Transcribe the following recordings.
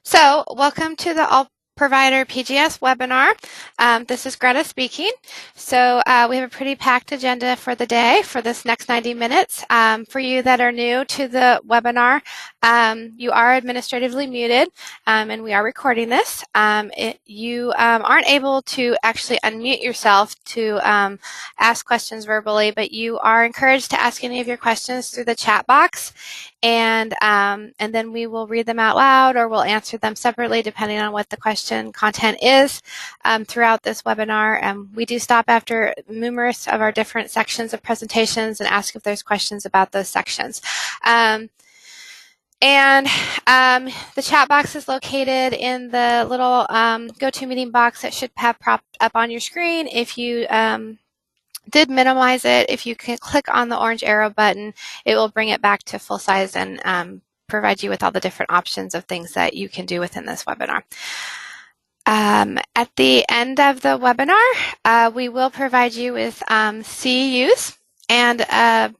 So, welcome to the All Provider PGS webinar. This is Greta speaking. So we have a pretty packed agenda for the day for this next 90 minutes. For you that are new to the webinar, you are administratively muted and we are recording this. You aren't able to actually unmute yourself to ask questions verbally, but you are encouraged to ask any of your questions through the chat box. And then we will read them out loud or we'll answer them separately depending on what the question content is throughout this webinar. We do stop after numerous of our different sections of presentations and ask if there's questions about those sections. The chat box is located in the little GoToMeeting box that should have popped up on your screen. If you did minimize it, if you can click on the orange arrow button, it will bring it back to full size and provide you with all the different options of things that you can do within this webinar. At the end of the webinar, we will provide you with CEUs and a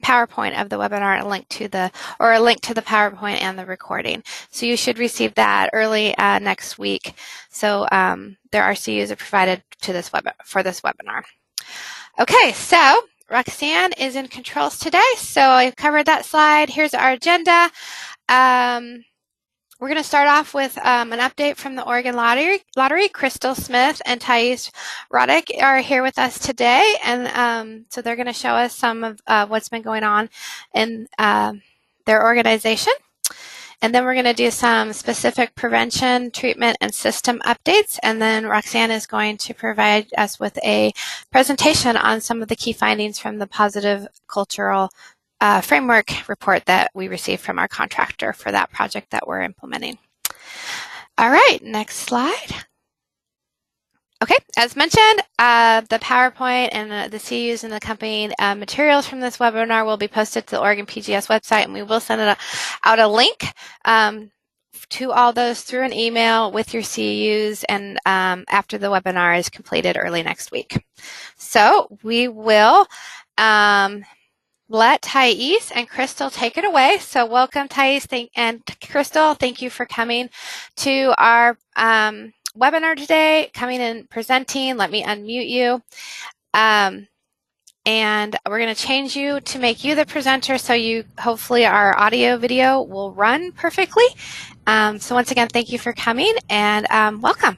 PowerPoint of the webinar, a link to the PowerPoint and the recording. So you should receive that early next week. So there are CEUs are provided to this for this webinar. Okay, so Roxanne is in controls today. So I covered that slide. Here's our agenda. We're going to start off with an update from the Oregon Lottery. Crystal Smith and Thais Roddick are here with us today, and so they're going to show us some of what's been going on in their organization. And then we're going to do some specific prevention, treatment, and system updates. And then Roxanne is going to provide us with a presentation on some of the key findings from the positive cultural framework report that we received from our contractor for that project that we're implementing. All right, next slide. Okay, as mentioned, the PowerPoint and the CEUs and the accompanying materials from this webinar will be posted to the Oregon PGS website, and we will send out a link to all those through an email with your CEUs and after the webinar is completed early next week. So we will let Thais and Crystal take it away. So welcome, Thais and Crystal. Thank you for coming to our webinar today, coming and presenting. Let me unmute you. And we're going to change you to make you the presenter so you hopefully our audio video will run perfectly. So once again, thank you for coming and welcome.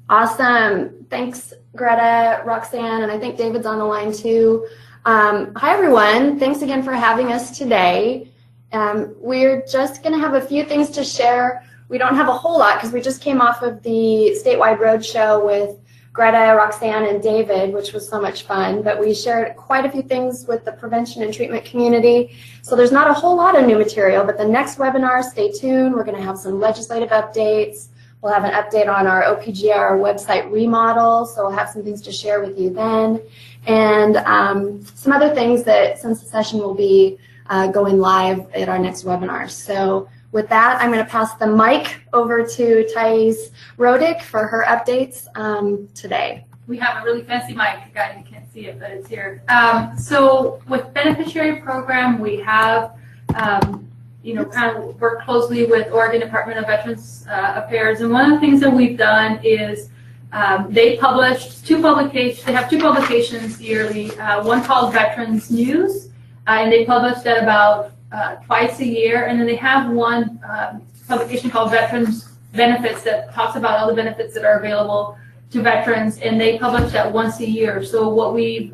Awesome. Thanks, Greta, Roxanne, and I think David's on the line too. Hi, everyone. Thanks again for having us today. We're just going to have a few things to share. We don't have a whole lot because we just came off of the statewide roadshow with Greta, Roxanne, and David, which was so much fun. But we shared quite a few things with the prevention and treatment community. So there's not a whole lot of new material, but the next webinar, stay tuned. We're going to have some legislative updates. We'll have an update on our OPGR website remodel, so we'll have some things to share with you then. And some other things that since the session will be going live at our next webinar. So with that, I'm going to pass the mic over to Thais Roddick for her updates today. We have a really fancy mic, guys. You can't see it, but it's here. So with beneficiary program, we have kind of work closely with Oregon Department of Veterans Affairs, and one of the things that we've done is they published two publications. They have two publications yearly. One called Veterans News, and they publish that about twice a year. And then they have one publication called Veterans Benefits that talks about all the benefits that are available to veterans, and they publish that once a year. So what we've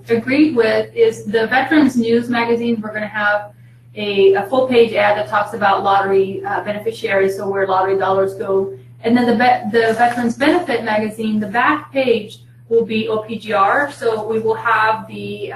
agreed with is the Veterans News magazine. We're going to have a full-page ad that talks about lottery beneficiaries, so where lottery dollars go. And then the Veterans Benefit magazine, the back page will be OPGR, so we will have the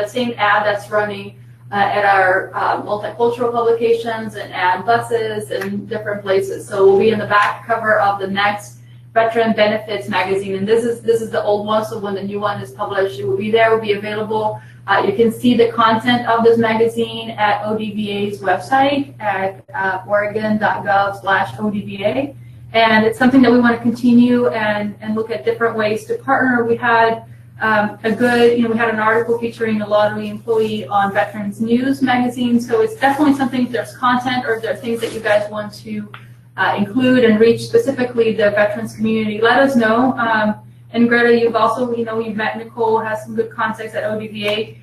same ad that's running at our multicultural publications and ad buses and different places. So we'll be in the back cover of the next Veteran Benefits magazine, and this is the old one, so when the new one is published, it will be there, will be available. You can see the content of this magazine at ODVA's website at oregon.gov/ODVA. And it's something that we want to continue and look at different ways to partner. We had we had an article featuring a lottery employee on Veterans News magazine, so it's definitely something, if there's content or if there are things that you guys want to include and reach specifically the veterans community, let us know. And Greta, you've also, you've met Nicole, has some good contacts at ODVA.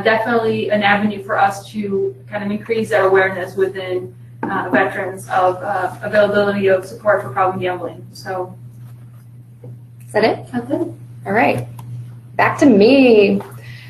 Definitely an avenue for us to kind of increase that awareness within veterans of availability of support for problem gambling. So, is that it? That's it. All right. Back to me.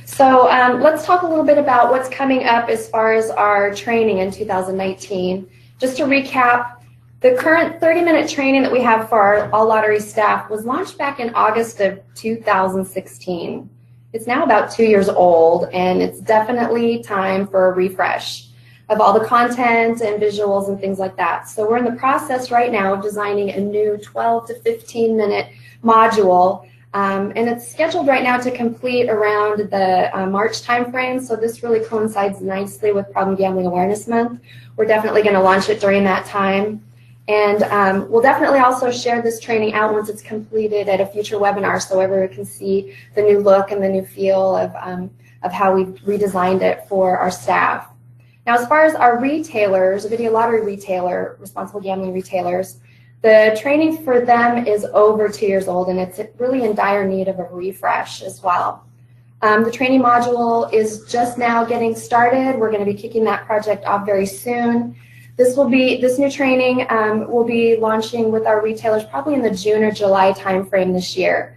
So let's talk a little bit about what's coming up as far as our training in 2019. Just to recap, the current 30-minute training that we have for our all lottery staff was launched back in August of 2016. It's now about 2 years old, and it's definitely time for a refresh of all the content and visuals and things like that. So we're in the process right now of designing a new 12 to 15-minute module. And it's scheduled right now to complete around the March timeframe, so this really coincides nicely with Problem Gambling Awareness Month. We're definitely going to launch it during that time. And we'll definitely also share this training out once it's completed at a future webinar so everyone can see the new look and the new feel of how we've redesigned it for our staff. Now, as far as our retailers, video lottery retailer, responsible gambling retailers, the training for them is over 2 years old, and it's really in dire need of a refresh as well. The training module is just now getting started. We're going to be kicking that project off very soon. This new training will be launching with our retailers probably in the June or July timeframe this year.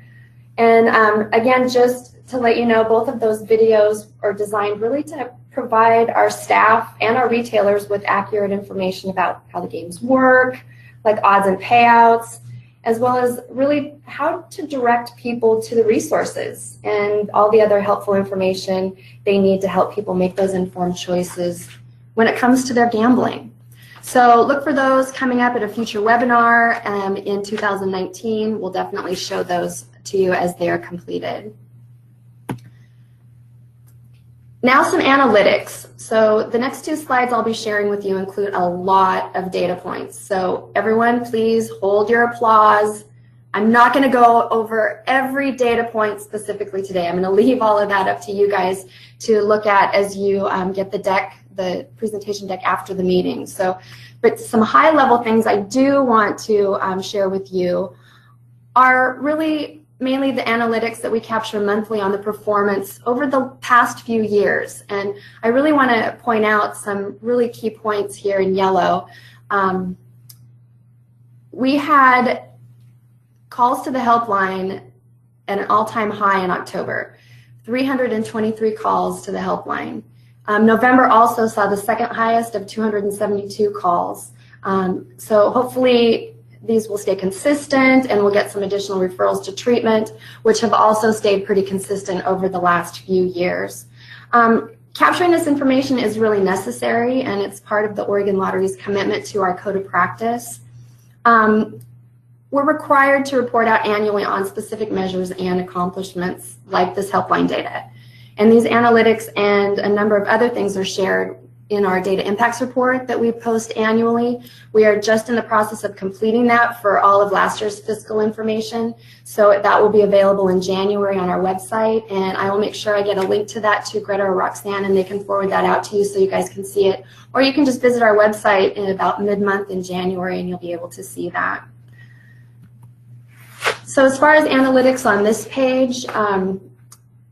And again, just to let you know, both of those videos are designed really to provide our staff and our retailers with accurate information about how the games work, like odds and payouts, as well as really how to direct people to the resources and all the other helpful information they need to help people make those informed choices when it comes to their gambling. So look for those coming up at a future webinar in 2019. We'll definitely show those to you as they are completed. Now some analytics. So the next two slides I'll be sharing with you include a lot of data points. So everyone, please hold your applause. I'm not going to go over every data point specifically today. I'm going to leave all of that up to you guys to look at as you get the deck, the presentation deck after the meeting. So, but some high-level things I do want to share with you are really mainly the analytics that we capture monthly on the performance over the past few years. And I really want to point out some really key points here in yellow. We had calls to the helpline at an all-time high in October, 323 calls to the helpline. November also saw the second highest of 272 calls. So hopefully these will stay consistent and we'll get some additional referrals to treatment, which have also stayed pretty consistent over the last few years. Capturing this information is really necessary, and it's part of the Oregon Lottery's commitment to our code of practice. We're required to report out annually on specific measures and accomplishments like this helpline data. And these analytics and a number of other things are shared in our data impacts report that we post annually. We are just in the process of completing that for all of last year's fiscal information. So that will be available in January on our website, and I will make sure I get a link to that to Greta or Roxanne, and they can forward that out to you so you guys can see it. Or you can just visit our website in about mid-month in January and you'll be able to see that. So as far as analytics on this page,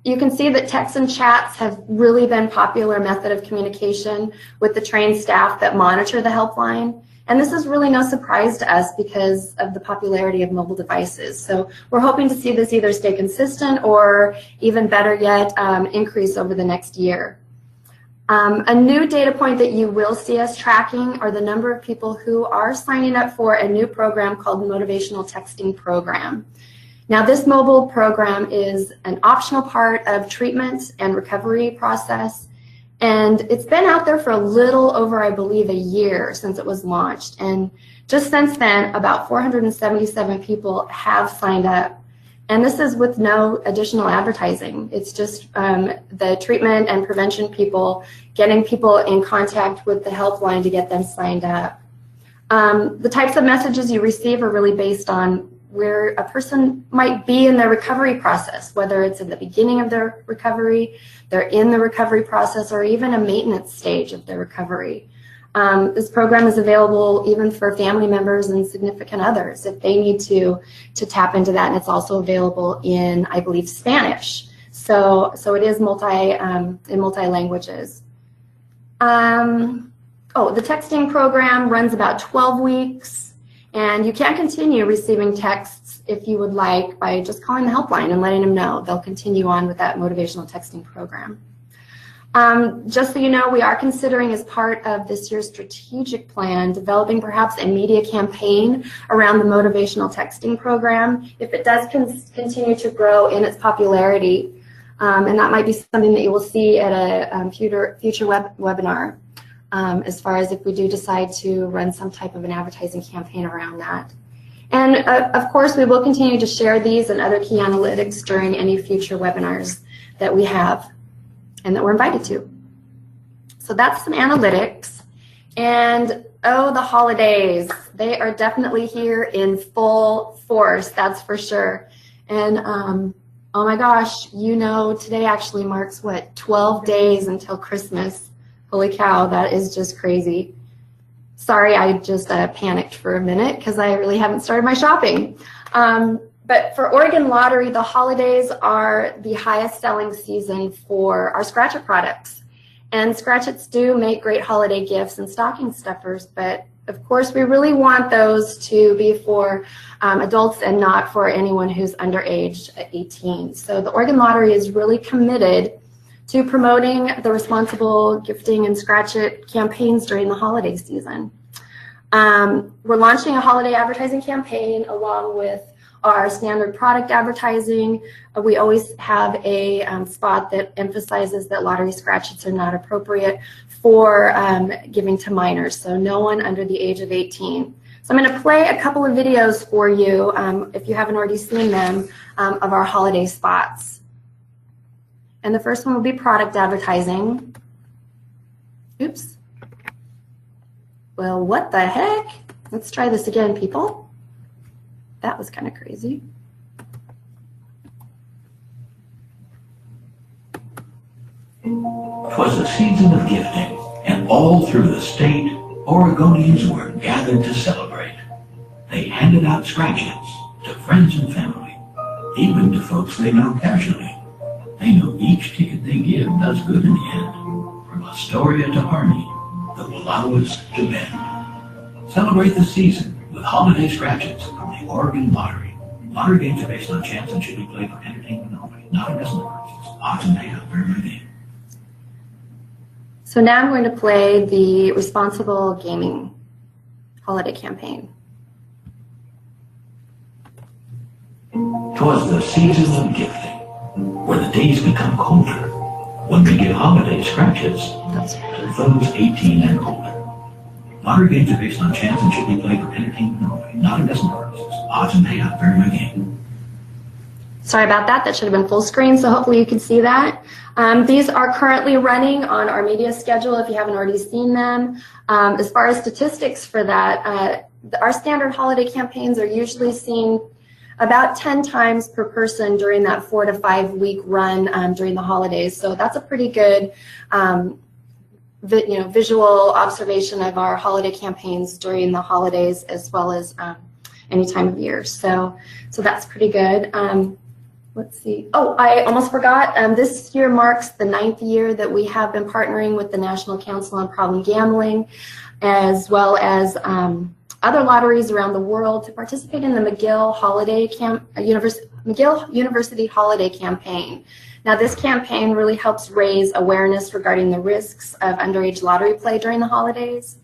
you can see that texts and chats have really been a popular method of communication with the trained staff that monitor the helpline. And this is really no surprise to us because of the popularity of mobile devices. So we're hoping to see this either stay consistent or, even better yet, increase over the next year. A new data point that you will see us tracking are the number of people who are signing up for a new program called Motivational Texting Program. Now, this mobile program is an optional part of treatment and recovery process, and it's been out there for a little over, I believe, a year since it was launched. And just since then, about 477 people have signed up. And this is with no additional advertising. It's just the treatment and prevention people getting people in contact with the helpline to get them signed up. The types of messages you receive are really based on where a person might be in their recovery process, whether it's in the beginning of their recovery, they're in the recovery process, or even a maintenance stage of their recovery. This program is available even for family members and significant others if they need to tap into that, and it's also available in, I believe, Spanish. So it is in multi languages. The texting program runs about 12 weeks, and you can continue receiving texts if you would like by just calling the helpline and letting them know. They'll continue on with that motivational texting program. Just so you know, we are considering, as part of this year's strategic plan, developing perhaps a media campaign around the motivational texting program if it does continue to grow in its popularity. And that might be something that you will see at a future webinar, as far as if we do decide to run some type of an advertising campaign around that. And of course, we will continue to share these and other key analytics during any future webinars that we have and that we're invited to. So that's some analytics. And oh, the holidays, they are definitely here in full force, that's for sure. And oh my gosh, you know, today actually marks, what, 12 days until Christmas. Holy cow, that is just crazy. Sorry, I just panicked for a minute because I really haven't started my shopping. But for Oregon Lottery, the holidays are the highest selling season for our Scratch-It products. And Scratch-Its do make great holiday gifts and stocking stuffers, but of course we really want those to be for adults and not for anyone who's underage 18. So the Oregon Lottery is really committed to promoting the responsible gifting and Scratch-It campaigns during the holiday season. We're launching a holiday advertising campaign along with our standard product advertising. We always have a spot that emphasizes that lottery Scratch-Its are not appropriate for giving to minors, so no one under the age of 18. So I'm going to play a couple of videos for you, if you haven't already seen them, of our holiday spots. And the first one will be product advertising. Oops. Well, what the heck? Let's try this again, people. That was kind of crazy. 'Twas a season of gifting, and all through the state, Oregonians were gathered to celebrate. They handed out Scratch-Its to friends and family, even to folks they know casually. They know each ticket they give does good in the end, from Astoria to Harney, the Wallowas to Bend. Celebrate the season with holiday Scratch-Its from the Oregon Lottery. Lottery games are based on chance and should be played for entertainment only, not investment purposes. Odds and payouts vary by game. So now I'm going to play the Responsible Gaming holiday campaign. 'Twas the season of gifting, where the days become colder, when we give holiday Scratch-Its to those 18 and older. Lottery games are based on chance and should be played for entertainment only, not investment purposes. Odds and payouts vary by game. Sorry about that. That should have been full screen, so hopefully you can see that. These are currently running on our media schedule if you haven't already seen them. As far as statistics for that, our standard holiday campaigns are usually seen about 10 times per person during that 4 to 5 week run during the holidays. So that's a pretty good visual observation of our holiday campaigns during the holidays as well as any time of year. So that's pretty good. Let's see. Oh, I almost forgot. This year marks the 9th year that we have been partnering with the National Council on Problem Gambling, as well as other lotteries around the world to participate in the McGill University Holiday Campaign. Now, this campaign really helps raise awareness regarding the risks of underage lottery play during the holidays,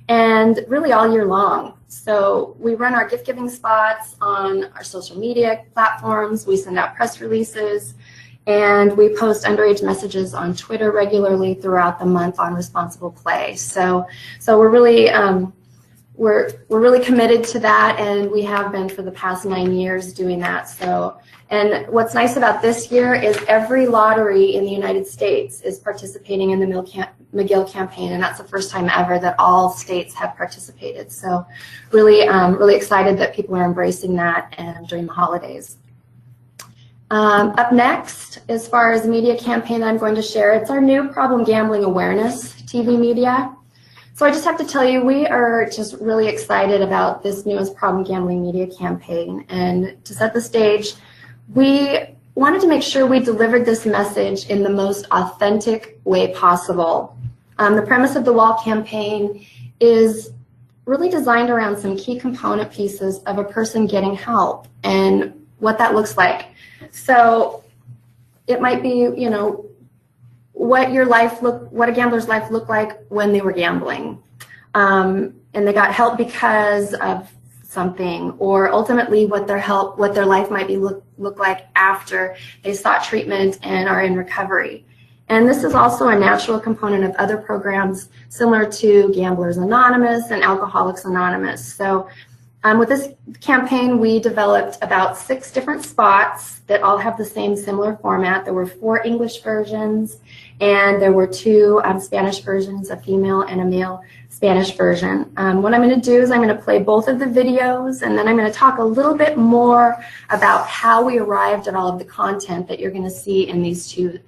and really all year long. So we run our gift-giving spots on our social media platforms, we send out press releases, and we post underage messages on Twitter regularly throughout the month on responsible play. So we're really we're really committed to that, and we have been for the past 9 years doing that. So, and what's nice about this year is every lottery in the United States is participating in the McGill campaign, and that's the first time ever that all states have participated. So, really, really excited that people are embracing that and during the holidays. Up next, as far as the media campaign that I'm going to share, it's our new problem gambling awareness TV media. So I just have to tell you, we are just really excited about this newest problem gambling media campaign. And to set the stage, we wanted to make sure we delivered this message in the most authentic way possible. The premise of the Wall campaign is really designed around some key component pieces of a person getting help and what that looks like. So it might be, you know, what a gambler's life looked like when they were gambling, and they got help because of something, or ultimately what their life might be look like after they sought treatment and are in recovery. And this is also a natural component of other programs similar to Gamblers Anonymous and Alcoholics Anonymous. So with this campaign, we developed about 6 different spots that all have the same similar format. There were 4 English versions, and there were 2 Spanish versions, a female and a male Spanish version. What I'm going to do is I'm going to play both of the videos, and then I'm going to talk a little bit more about how we arrived at all of the content that you're going to see in these 2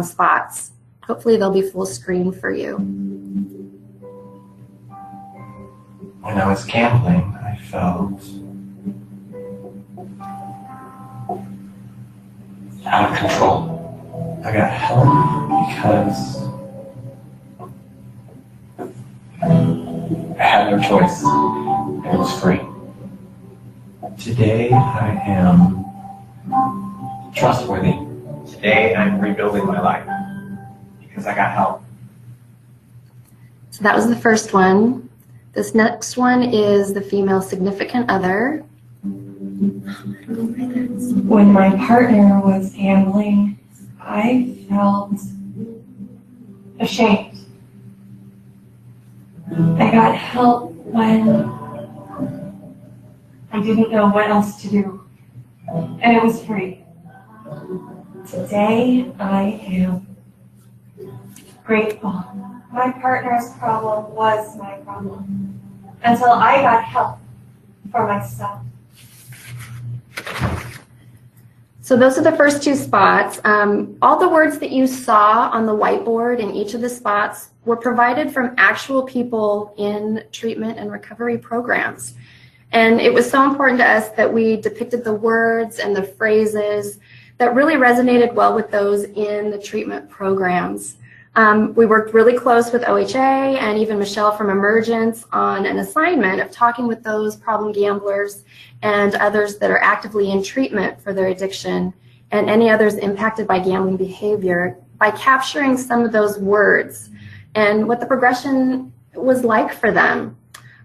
spots. Hopefully they'll be full screen for you. When I was gambling, I felt out of control. I got help because I had no choice. It was free. Today I am trustworthy. Today I'm rebuilding my life because I got help. So that was the first one. This next one is the female significant other. When my partner was gambling, I felt ashamed. I got help when I didn't know what else to do, and it was free. Today, I am grateful. My partner's problem was my problem until I got help for myself. So those are the first 2 spots. All the words that you saw on the whiteboard in each of the spots were provided from actual people in treatment and recovery programs. And it was so important to us that we depicted the words and the phrases that really resonated well with those in the treatment programs. We worked really close with OHA and even Michelle from Emergence on an assignment of talking with those problem gamblers and others that are actively in treatment for their addiction and any others impacted by gambling behavior by capturing some of those words and what the progression was like for them.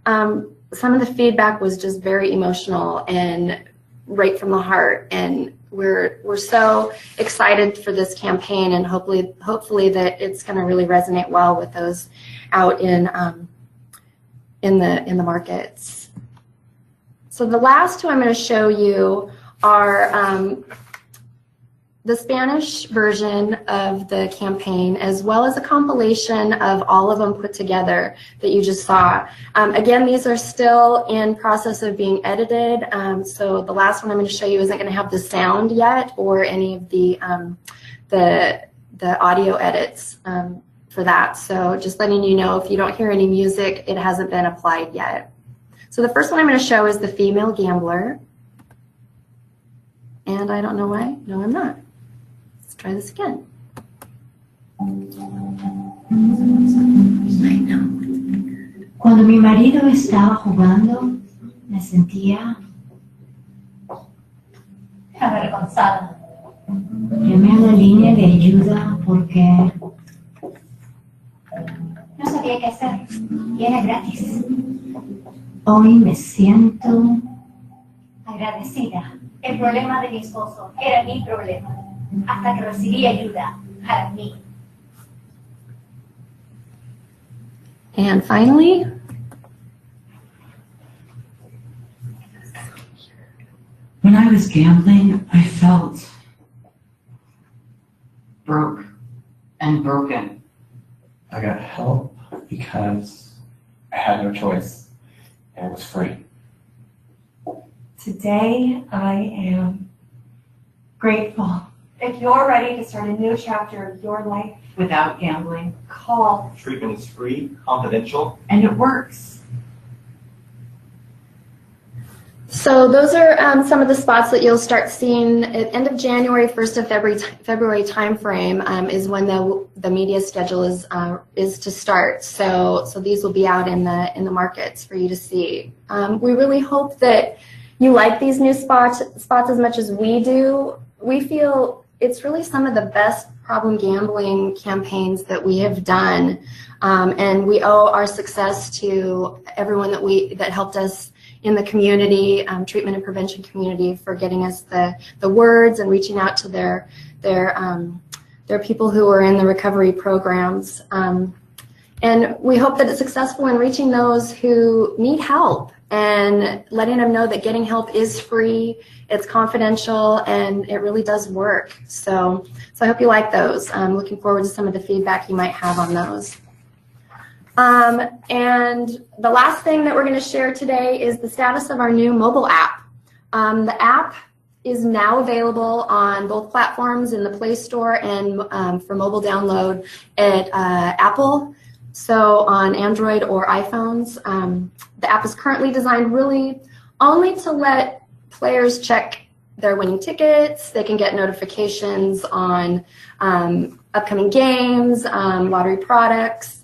Some of the feedback was just very emotional and right from the heart, and we're so excited for this campaign, and hopefully that it's going to really resonate well with those out in the markets. So the last 2 I'm going to show you are the Spanish version of the campaign, as well as a compilation of all of them put together that you just saw. Again, these are still in process of being edited, so the last one I'm going to show you isn't going to have the sound yet or any of the audio edits for that. So just letting you know, if you don't hear any music, it hasn't been applied yet. So the first one I'm going to show is the female gambler. And I don't know why. No, I'm not. Let's try this again. Cuando mi marido estaba jugando, me sentía avergonzada. Llamé a la línea de ayuda porque no sabía qué hacer y era gratis. Hoy me siento agradecida. El problema de mi esposo era mi problema, hasta que recibí ayuda para mí. And finally, I was gambling, I felt broke and broken. I got help because I had no choice, and it was free. Today, I am grateful. If you're ready to start a new chapter of your life Without gambling. call, Treatment is free, confidential. And it works. So those are some of the spots that you'll start seeing at end of January, 1st of February timeframe is when the media schedule is to start. So these will be out in the markets for you to see. We really hope that you like these new spots as much as we do. We feel it's really some of the best problem gambling campaigns that we have done, and we owe our success to everyone that helped us in the community, treatment and prevention community, for getting us the words and reaching out to their people who are in the recovery programs. And we hope that it's successful in reaching those who need help and letting them know that getting help is free, it's confidential, and it really does work. So I hope you like those. I'm looking forward to some of the feedback you might have on those. And the last thing that we're going to share today is the status of our new mobile app. The app is now available on both platforms in the Play Store and for mobile download at Apple, so on Android or iPhones. The app is currently designed really only to let players check their winning tickets. They can get notifications on upcoming games, lottery products.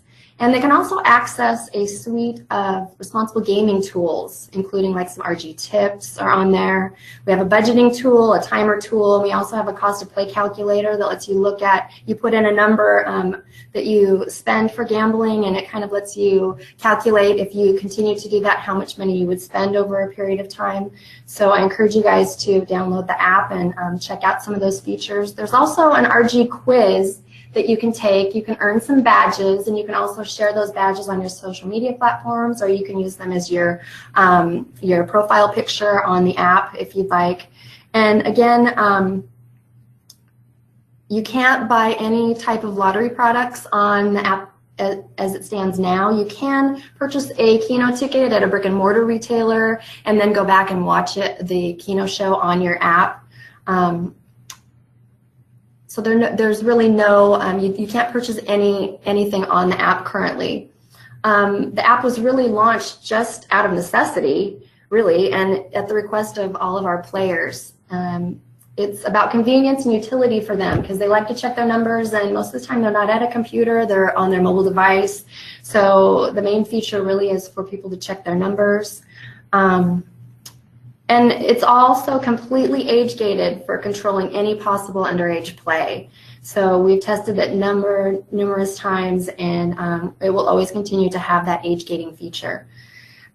And they can also access a suite of responsible gaming tools, including like some RG tips are on there. We have a budgeting tool, a timer tool, and we also have a cost of play calculator that lets you look at, you put in a number that you spend for gambling, and it kind of lets you calculate, if you continue to do that, how much money you would spend over a period of time. So I encourage you guys to download the app and check out some of those features. There's also an RG quiz that you can take. You can earn some badges, and you can also share those badges on your social media platforms, or you can use them as your profile picture on the app if you'd like. And again, you can't buy any type of lottery products on the app as it stands now. You can purchase a Keno ticket at a brick and mortar retailer and then go back and watch the Keno show on your app. So there's really no, you can't purchase anything on the app currently. The app was really launched just out of necessity, really, and at the request of all of our players. It's about convenience and utility for them, because they like to check their numbers, and most of the time they're not at a computer, they're on their mobile device. So the main feature really is for people to check their numbers. And it's also completely age-gated for controlling any possible underage play. So we've tested it numerous times, and it will always continue to have that age-gating feature.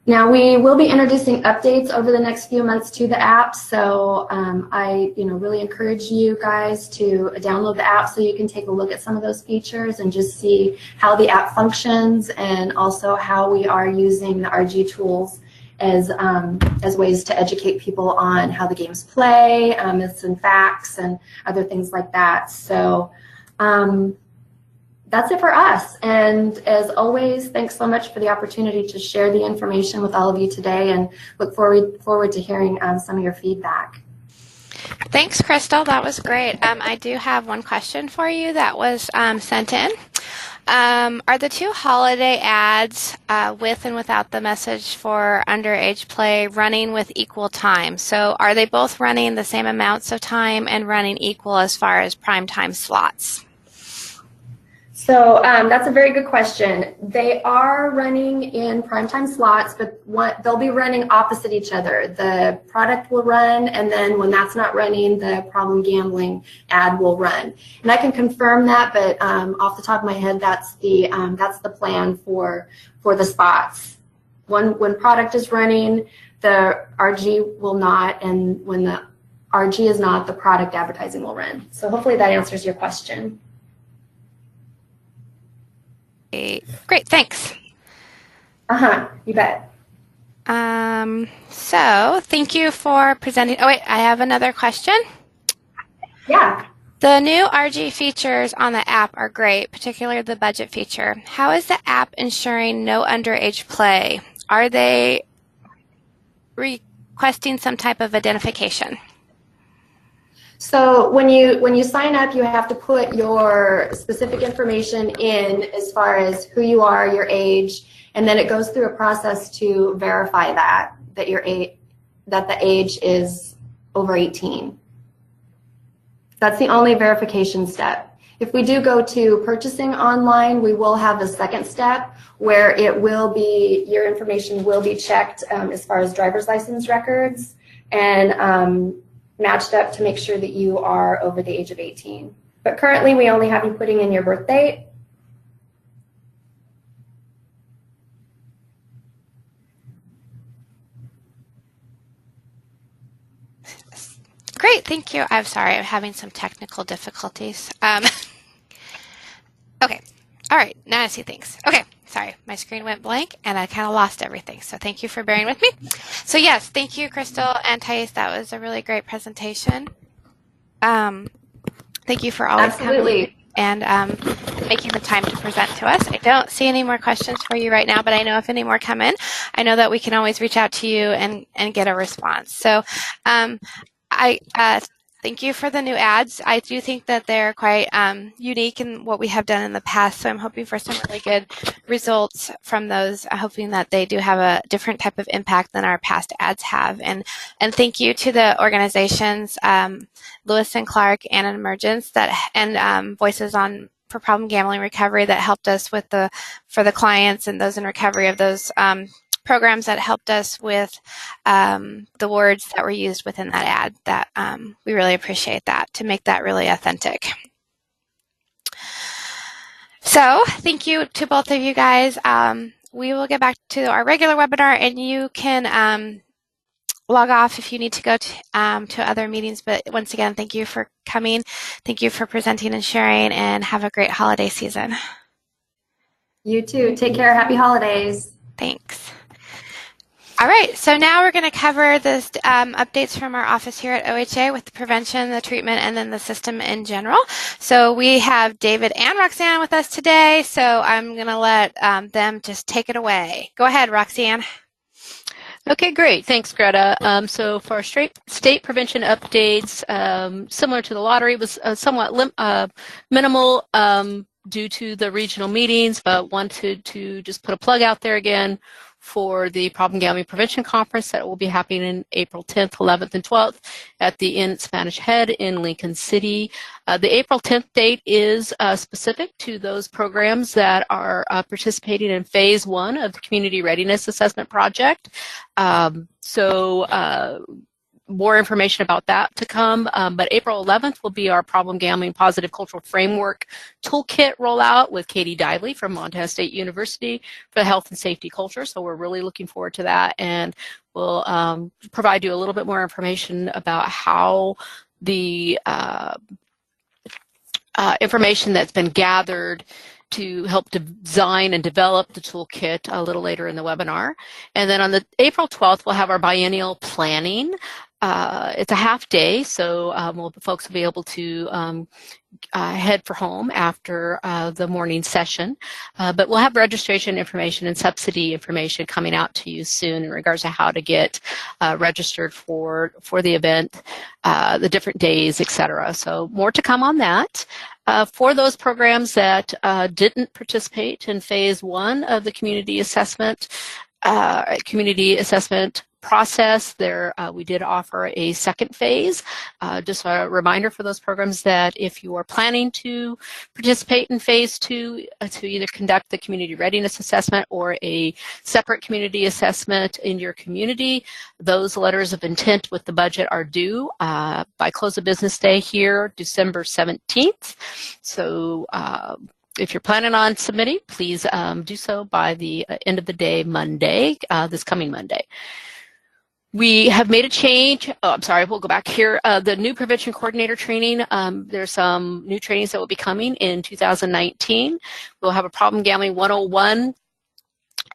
Now, we will be introducing updates over the next few months to the app, so I really encourage you guys to download the app so you can take a look at some of those features and just see how the app functions, and also how we are using the RG tools as ways to educate people on how the games play, myths and facts, and other things like that. So that's it for us. And as always, thanks so much for the opportunity to share the information with all of you today, and look forward to hearing some of your feedback. Thanks, Crystal. That was great. I do have one question for you that was sent in. Are the two holiday ads with and without the message for underage play running with equal time? So are they both running the same amounts of time and running equal as far as prime time slots? So that's a very good question. They are running in primetime slots, but they'll be running opposite each other. The product will run, and then when that's not running, the problem gambling ad will run. And I can confirm that, but off the top of my head, that's the plan for the spots. When product is running, the RG will not, and when the RG is not, the product advertising will run. So hopefully that answers your question. Great, thanks. You bet. So thank you for presenting. Oh wait, I have another question. Yeah. The new RG features on the app are great, particularly the budget feature. How is the app ensuring no underage play? Are they requesting some type of identification? So when you sign up, you have to put your specific information in as far as who you are, your age, and then it goes through a process to verify that the age is over 18. That's the only verification step. If we do go to purchasing online, we will have a second step where your information will be checked as far as driver's license records and matched up to make sure that you are over the age of 18. But currently we only have you putting in your birth date. Great, thank you. I'm sorry, I'm having some technical difficulties. Okay, all right, now I see things. Okay, sorry, my screen went blank and I kind of lost everything. So thank you for bearing with me. So yes, thank you, Crystal and Thais. That was a really great presentation. Thank you for always coming and making the time to present to us. I don't see any more questions for you right now, but I know if any more come in, I know that we can always reach out to you and get a response. So thank you for the new ads. I do think that they're quite unique in what we have done in the past, so I'm hoping for some really good results from those, hoping that they do have a different type of impact than our past ads have. And thank you to the organizations, Lewis and Clark and Emergence and Voices for Problem Gambling Recovery that helped us for the clients and those in recovery of those programs that helped us with the words that were used within that ad. That we really appreciate that to make that really authentic. So thank you to both of you guys. We will get back to our regular webinar, and you can log off if you need to go to other meetings. But once again, thank you for coming. Thank you for presenting and sharing, and have a great holiday season. You too. Take care. Happy holidays. Thanks. All right, so now we're going to cover the updates from our office here at OHA with the prevention, the treatment, and then the system in general. So we have David and Roxanne with us today, so I'm going to let them just take it away. Go ahead, Roxanne. Okay, great. Thanks, Greta. So for our state prevention updates, similar to the lottery, was somewhat minimal due to the regional meetings, but wanted to just put a plug out there again for the Problem Gambling Prevention Conference that will be happening in April 10th, 11th, and 12th at the Inn at Spanish Head in Lincoln City. The April 10th date is specific to those programs that are participating in Phase 1 of the Community Readiness Assessment Project. More information about that to come, but April 11th will be our Problem Gambling Positive Cultural Framework Toolkit rollout with Katie Dively from Montana State University for the health and safety culture. So we're really looking forward to that, and we'll provide you a little bit more information about how the information that's been gathered to help design and develop the toolkit a little later in the webinar. And then on the April 12th, we'll have our biennial planning. It's a half day, so folks will be able to head for home after the morning session. But we'll have registration information and subsidy information coming out to you soon in regards to how to get registered for the event, the different days, etc. So more to come on that. For those programs that didn't participate in Phase 1 of the community assessment process, we did offer a second phase. Just a reminder for those programs that if you are planning to participate in Phase 2, to either conduct the community readiness assessment or a separate community assessment in your community, those letters of intent with the budget are due by close of business day here, December 17th. So if you're planning on submitting, please do so by the end of the day, Monday, this coming Monday. We have made a change. Oh, I'm sorry, we'll go back here. The new prevention coordinator training, there's some new trainings that will be coming in 2019. We'll have a Problem Gambling 101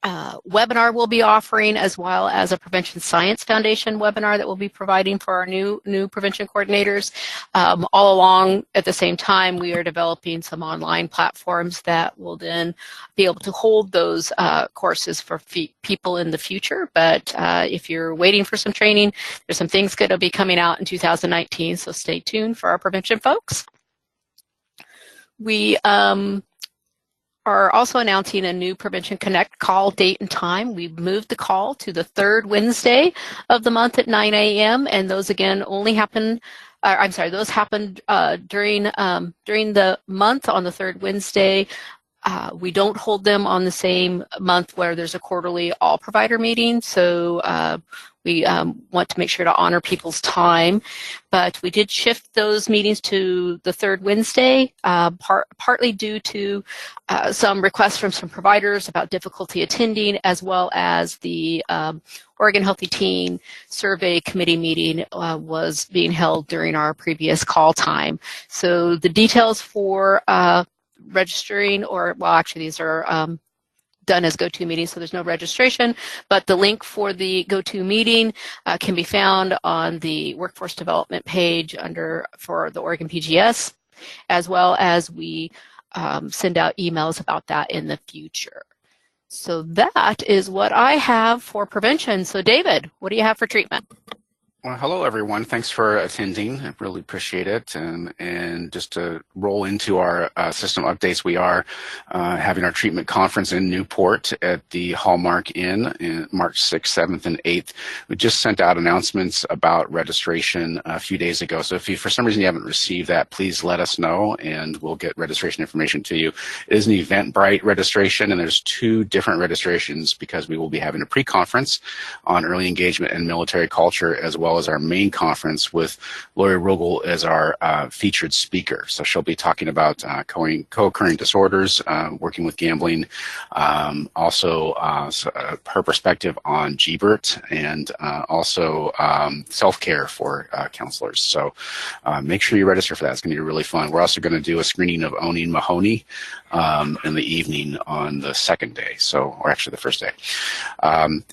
webinar we'll be offering, as well as a Prevention Science Foundation webinar that we'll be providing for our new prevention coordinators. All along at the same time, we are developing some online platforms that will then be able to hold those courses for people in the future. But if you're waiting for some training, there's some things going to be coming out in 2019, so stay tuned for our prevention folks. We are also announcing a new Prevention Connect call date and time. We've moved the call to the third Wednesday of the month at 9 a.m. and those again only happen, those happened during the month on the third Wednesday. We don't hold them on the same month where there's a quarterly all-provider meeting, so we want to make sure to honor people's time. But we did shift those meetings to the third Wednesday, partly due to some requests from some providers about difficulty attending, as well as the Oregon Healthy Teen Survey Committee meeting was being held during our previous call time. So the details for registering, or well, actually these are done as go-to meetings, so there's no registration, but the link for the go-to meeting can be found on the workforce development page for the Oregon PGS, as well as we send out emails about that in the future. So that is what I have for prevention. So David, what do you have for treatment? Well, hello, everyone. Thanks for attending. I really appreciate it. And just to roll into our system updates, we are having our treatment conference in Newport at the Hallmark Inn in March 6th, 7th, and 8th. We just sent out announcements about registration a few days ago. So if you, for some reason, you haven't received that, please let us know, and we'll get registration information to you. It is an Eventbrite registration, and there's 2 different registrations because we will be having a pre-conference on early engagement and military culture, as well as our main conference with Lori Rogel as our featured speaker. So she'll be talking about co-occurring disorders, working with gambling, also her perspective on GBERT, and also self-care for counselors. So make sure you register for that. It's going to be really fun. We're also going to do a screening of Owning Mahoney in the evening on the second day, or actually the first day.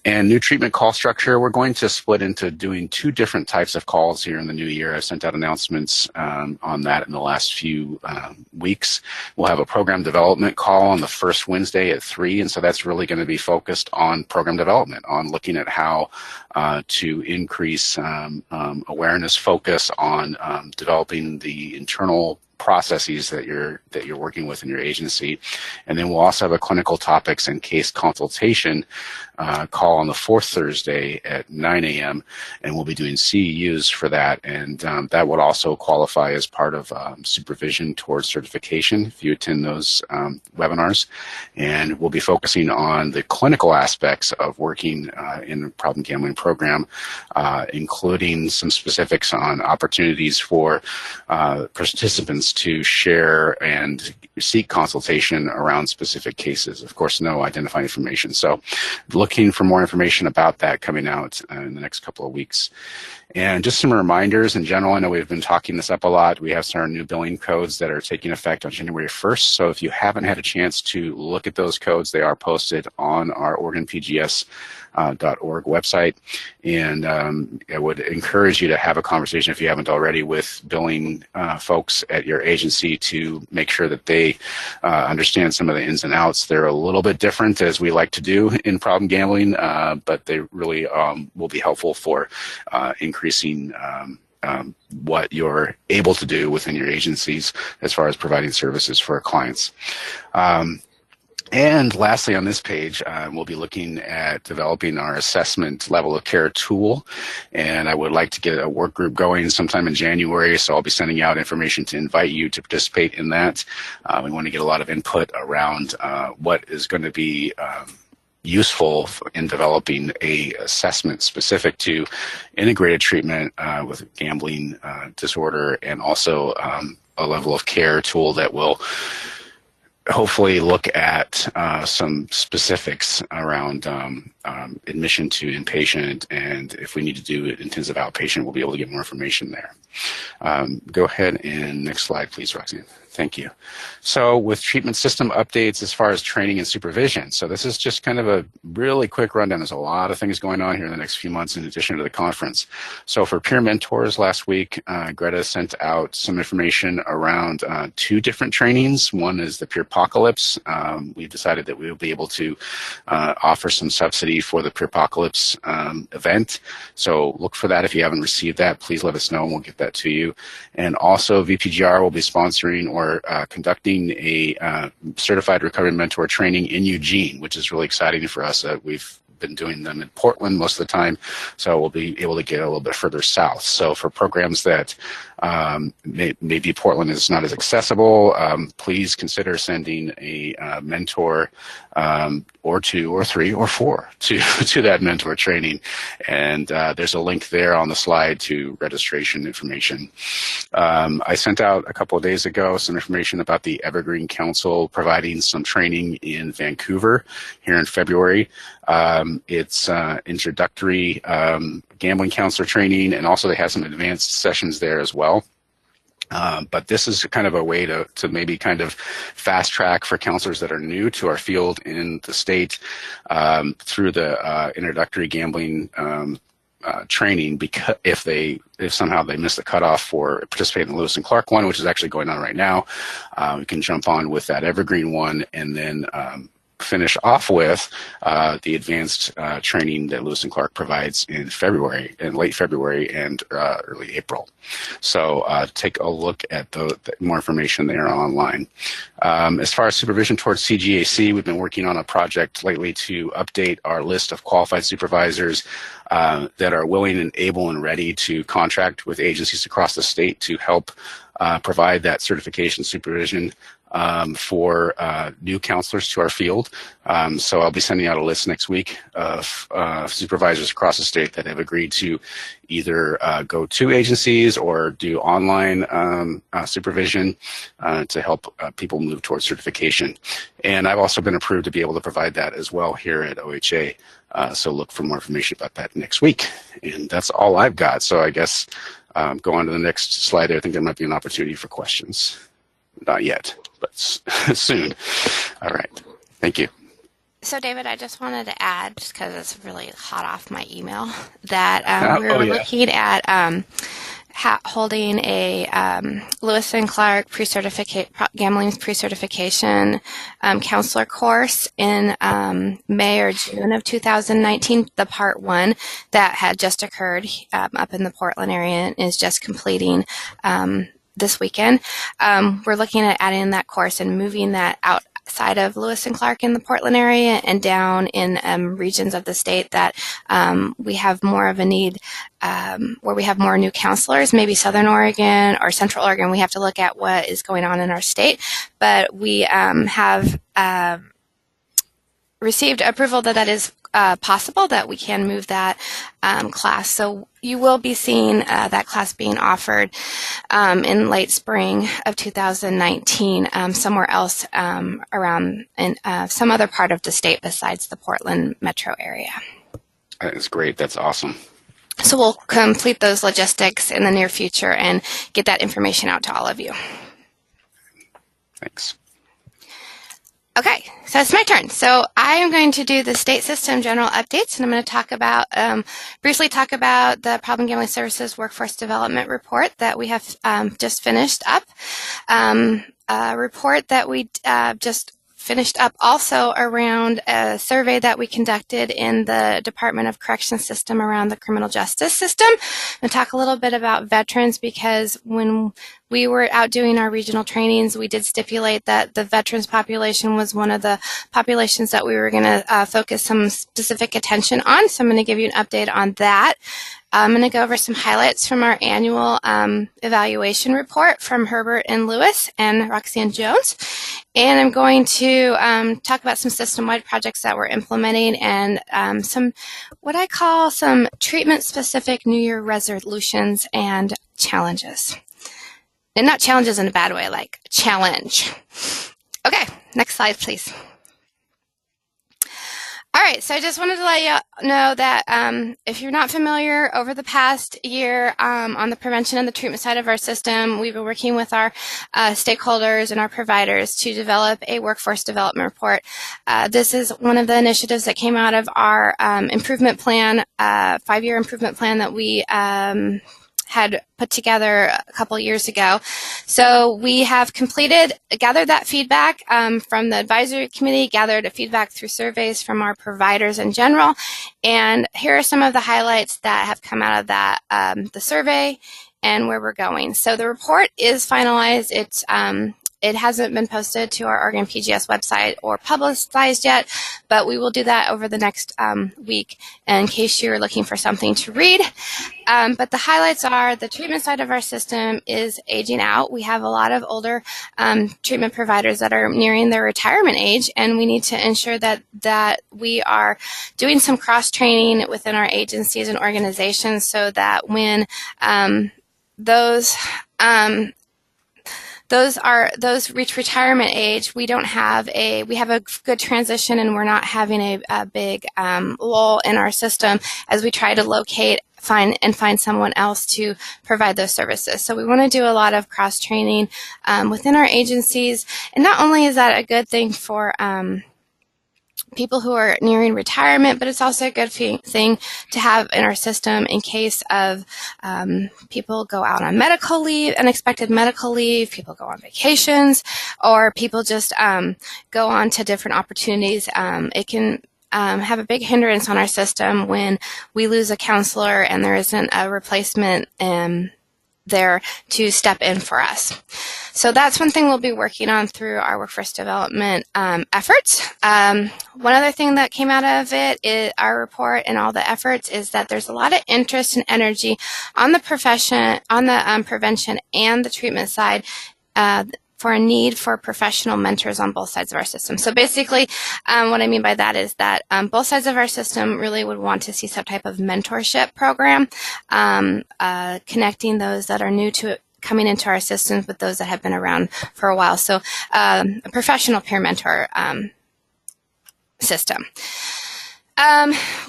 And new treatment call structure, we're going to split into doing 2 different types of calls here in the new year. I've sent out announcements on that in the last few weeks. We'll have a program development call on the first Wednesday at 3, and so that's really going to be focused on program development, on looking at how to increase awareness, focus on developing the internal processes that you're working with in your agency. And then we'll also have a clinical topics and case consultation call on the 4th Thursday at 9 a.m. and we'll be doing CEUs for that, and that would also qualify as part of supervision towards certification if you attend those webinars. And we'll be focusing on the clinical aspects of working in the problem gambling program, including some specifics on opportunities for participants to share and seek consultation around specific cases. Of course, no identifying information. So looking for more information about that coming out in the next couple of weeks. And just some reminders in general, I know we've been talking this up a lot. We have some new billing codes that are taking effect on January 1st. So if you haven't had a chance to look at those codes, they are posted on our OregonPGS.org website. And I would encourage you to have a conversation, if you haven't already, with billing folks at your agency to make sure that they understand some of the ins and outs. They're a little bit different, as we like to do in problem gambling, but they really will be helpful for increasing what you're able to do within your agencies as far as providing services for our clients. And lastly, on this page, we'll be looking at developing our assessment level of care tool. And I would like to get a work group going sometime in January, so I'll be sending out information to invite you to participate in that. We want to get a lot of input around what is going to be useful in developing a assessment specific to integrated treatment with gambling disorder, and also a level of care tool that will hopefully look at some specifics around admission to inpatient, and if we need to do intensive outpatient, we'll be able to get more information there. Go ahead and next slide, please, Roxanne. Thank you. So with treatment system updates as far as training and supervision. So this is just kind of a really quick rundown. There's a lot of things going on here in the next few months in addition to the conference. So for peer mentors last week, Greta sent out some information around 2 different trainings. One is the Peer Apocalypse. We've decided that we will be able to offer some subsidy for the Peer Apocalypse event. So look for that. If you haven't received that, please let us know and we'll get that to you. And also VPGR will be sponsoring or conducting a certified recovery mentor training in Eugene, which is really exciting for us. We've been doing them in Portland most of the time, so we'll be able to get a little bit further south. So for programs that maybe Portland is not as accessible, please consider sending a mentor or 2 or 3 or 4 to that mentor training. And there's a link there on the slide to registration information. I sent out a couple of days ago some information about the Evergreen Council providing some training in Vancouver here in February. It's introductory gambling counselor training, and also they have some advanced sessions there as well. But this is kind of a way to maybe kind of fast track for counselors that are new to our field in the state through the introductory gambling training, because if somehow they miss the cutoff for participating in the Lewis and Clark one, which is actually going on right now, we can jump on with that Evergreen one and then finish off with the advanced training that Lewis and Clark provides in late February and early April. So take a look at the more information there online. As far as supervision towards CGAC, we've been working on a project lately to update our list of qualified supervisors that are willing and able and ready to contract with agencies across the state to help provide that certification supervision for new counselors to our field. So I'll be sending out a list next week of supervisors across the state that have agreed to either go to agencies or do online supervision to help people move towards certification. And I've also been approved to be able to provide that as well here at OHA. So look for more information about that next week. And that's all I've got. So I guess go on to the next slide there. I think there might be an opportunity for questions. Not yet, but soon. All right. Thank you. So, David, I just wanted to add, just because it's really hot off my email, that we were looking at holding a Lewis and Clark gambling pre-certification counselor course in May or June of 2019, the part 1 that had just occurred up in the Portland area and is just completing this weekend. We're looking at adding that course and moving that outside of Lewis and Clark in the Portland area and down in regions of the state that we have more of a need, where we have more new counselors, maybe Southern Oregon or Central Oregon. We have to look at what is going on in our state, but we have received approval that is possible, that we can move that class. So you will be seeing that class being offered in late spring of 2019 somewhere else around in some other part of the state besides the Portland metro area. That's great. That's awesome. So we'll complete those logistics in the near future and get that information out to all of you. Thanks. Okay, so it's my turn. So I am going to do the state system general updates, and I'm going to talk about, briefly talk about the Problem Gambling Services Workforce Development Report that we have just finished up. A report that we just finished up also around a survey that we conducted in the Department of Corrections system around the criminal justice system. I'm going to talk a little bit about veterans, because when we were out doing our regional trainings, we did stipulate that the veterans population was one of the populations that we were going to focus some specific attention on. So I'm going to give you an update on that. I'm going to go over some highlights from our annual evaluation report from Herbert and Lewis and Roxanne Jones. And I'm going to talk about some system-wide projects that we're implementing and some, what I call some treatment-specific New Year resolutions and challenges. And not challenges in a bad way, like challenge. Okay, next slide, please. All right, so I just wanted to let you know that if you're not familiar, over the past year on the prevention and the treatment side of our system, we've been working with our stakeholders and our providers to develop a workforce development report. This is one of the initiatives that came out of our improvement plan, 5-year improvement plan that we had put together a couple years ago. So we have gathered that feedback from the advisory committee, gathered feedback through surveys from our providers in general, and here are some of the highlights that have come out of that, the survey and where we're going. So the report is finalized. It hasn't been posted to our Oregon PGS website or publicized yet, but we will do that over the next week in case you're looking for something to read. But the highlights are the treatment side of our system is aging out. We have a lot of older treatment providers that are nearing their retirement age, and we need to ensure that we are doing some cross-training within our agencies and organizations so that when those reach retirement age, we have a good transition, and we're not having a big lull in our system as we try to find someone else to provide those services. So we want to do a lot of cross training within our agencies, and not only is that a good thing for people who are nearing retirement, but it's also a good thing to have in our system in case of people go out on medical leave, unexpected medical leave, people go on vacations, or people just go on to different opportunities. It can have a big hindrance on our system when we lose a counselor and there isn't a replacement there to step in for us. So that's one thing we'll be working on through our workforce development efforts. One other thing that came out of our report and all the efforts is that there's a lot of interest and energy on the prevention and the treatment side for a need for professional mentors on both sides of our system. So basically, what I mean by that is that both sides of our system really would want to see some type of mentorship program, connecting those that are new to coming into our systems with those that have been around for a while. So a professional peer mentor system.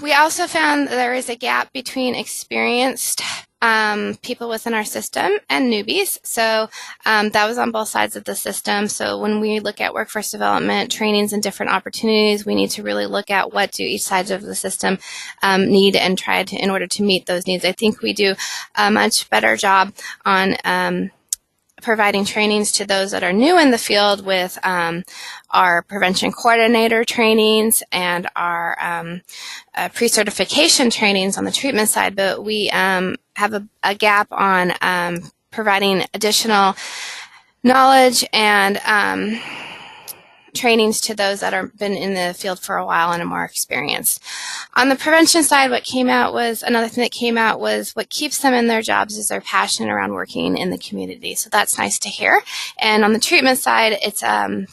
We also found there is a gap between experienced people within our system and newbies. So that was on both sides of the system. So when we look at workforce development, trainings, and different opportunities, we need to really look at what do each side of the system need and try to in order to meet those needs. I think we do a much better job on providing trainings to those that are new in the field with our prevention coordinator trainings and our pre-certification trainings on the treatment side, but we have a gap on providing additional knowledge and trainings to those that have been in the field for a while and are more experienced. On the prevention side, another thing that came out was what keeps them in their jobs is their passion around working in the community. So that's nice to hear. And on the treatment side, it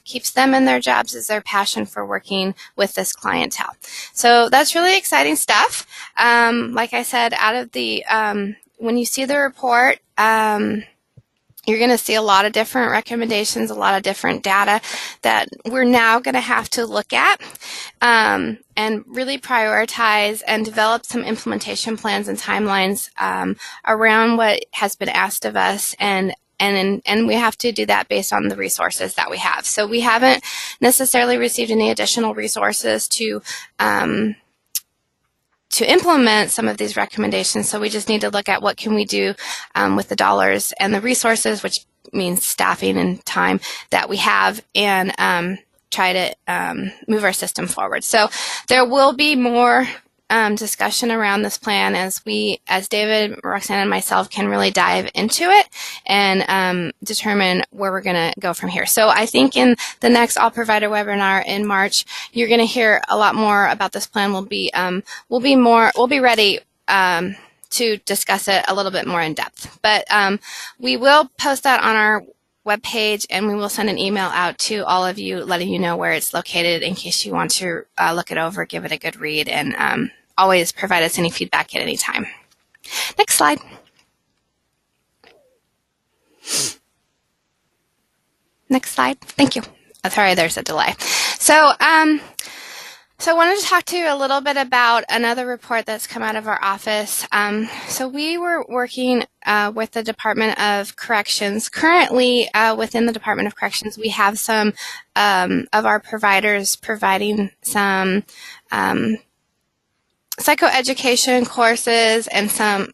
keeps them in their jobs is their passion for working with this clientele. So that's really exciting stuff. Like I said, out of the when you see the report, you're going to see a lot of different recommendations, a lot of different data that we're now going to have to look at and really prioritize and develop some implementation plans and timelines around what has been asked of us, and we have to do that based on the resources that we have. So we haven't necessarily received any additional resources to implement some of these recommendations. So we just need to look at what can we do with the dollars and the resources, which means staffing and time that we have, and try to move our system forward. So there will be more discussion around this plan as David, Roxanne, and myself can really dive into it and determine where we're going to go from here. So I think in the next All Provider webinar in March, you're going to hear a lot more about this plan. We'll be ready to discuss it a little bit more in depth. But we will post that on our webpage, and we will send an email out to all of you letting you know where it's located in case you want to look it over, give it a good read, and always provide us any feedback at any time. Next slide. Next slide. Thank you. Sorry, there's a delay. So So I wanted to talk to you a little bit about another report that's come out of our office. So we were working with the Department of Corrections. Currently, within the Department of Corrections, we have some of our providers providing some psychoeducation courses and some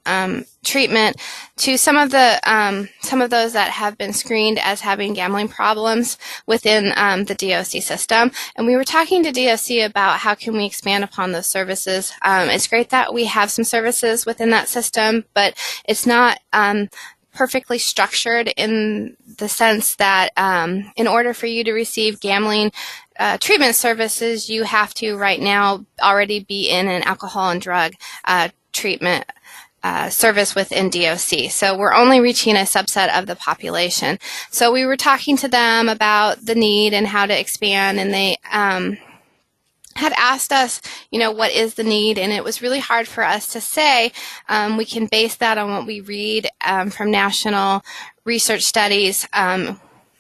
treatment to some of those that have been screened as having gambling problems within the DOC system. And we were talking to DOC about how can we expand upon those services. It's great that we have some services within that system, but it's not perfectly structured in the sense that in order for you to receive gambling treatment services, you have to right now already be in an alcohol and drug treatment service within DOC. So we're only reaching a subset of the population. So we were talking to them about the need and how to expand, and they had asked us, what is the need? And it was really hard for us to say. We can base that on what we read from national research studies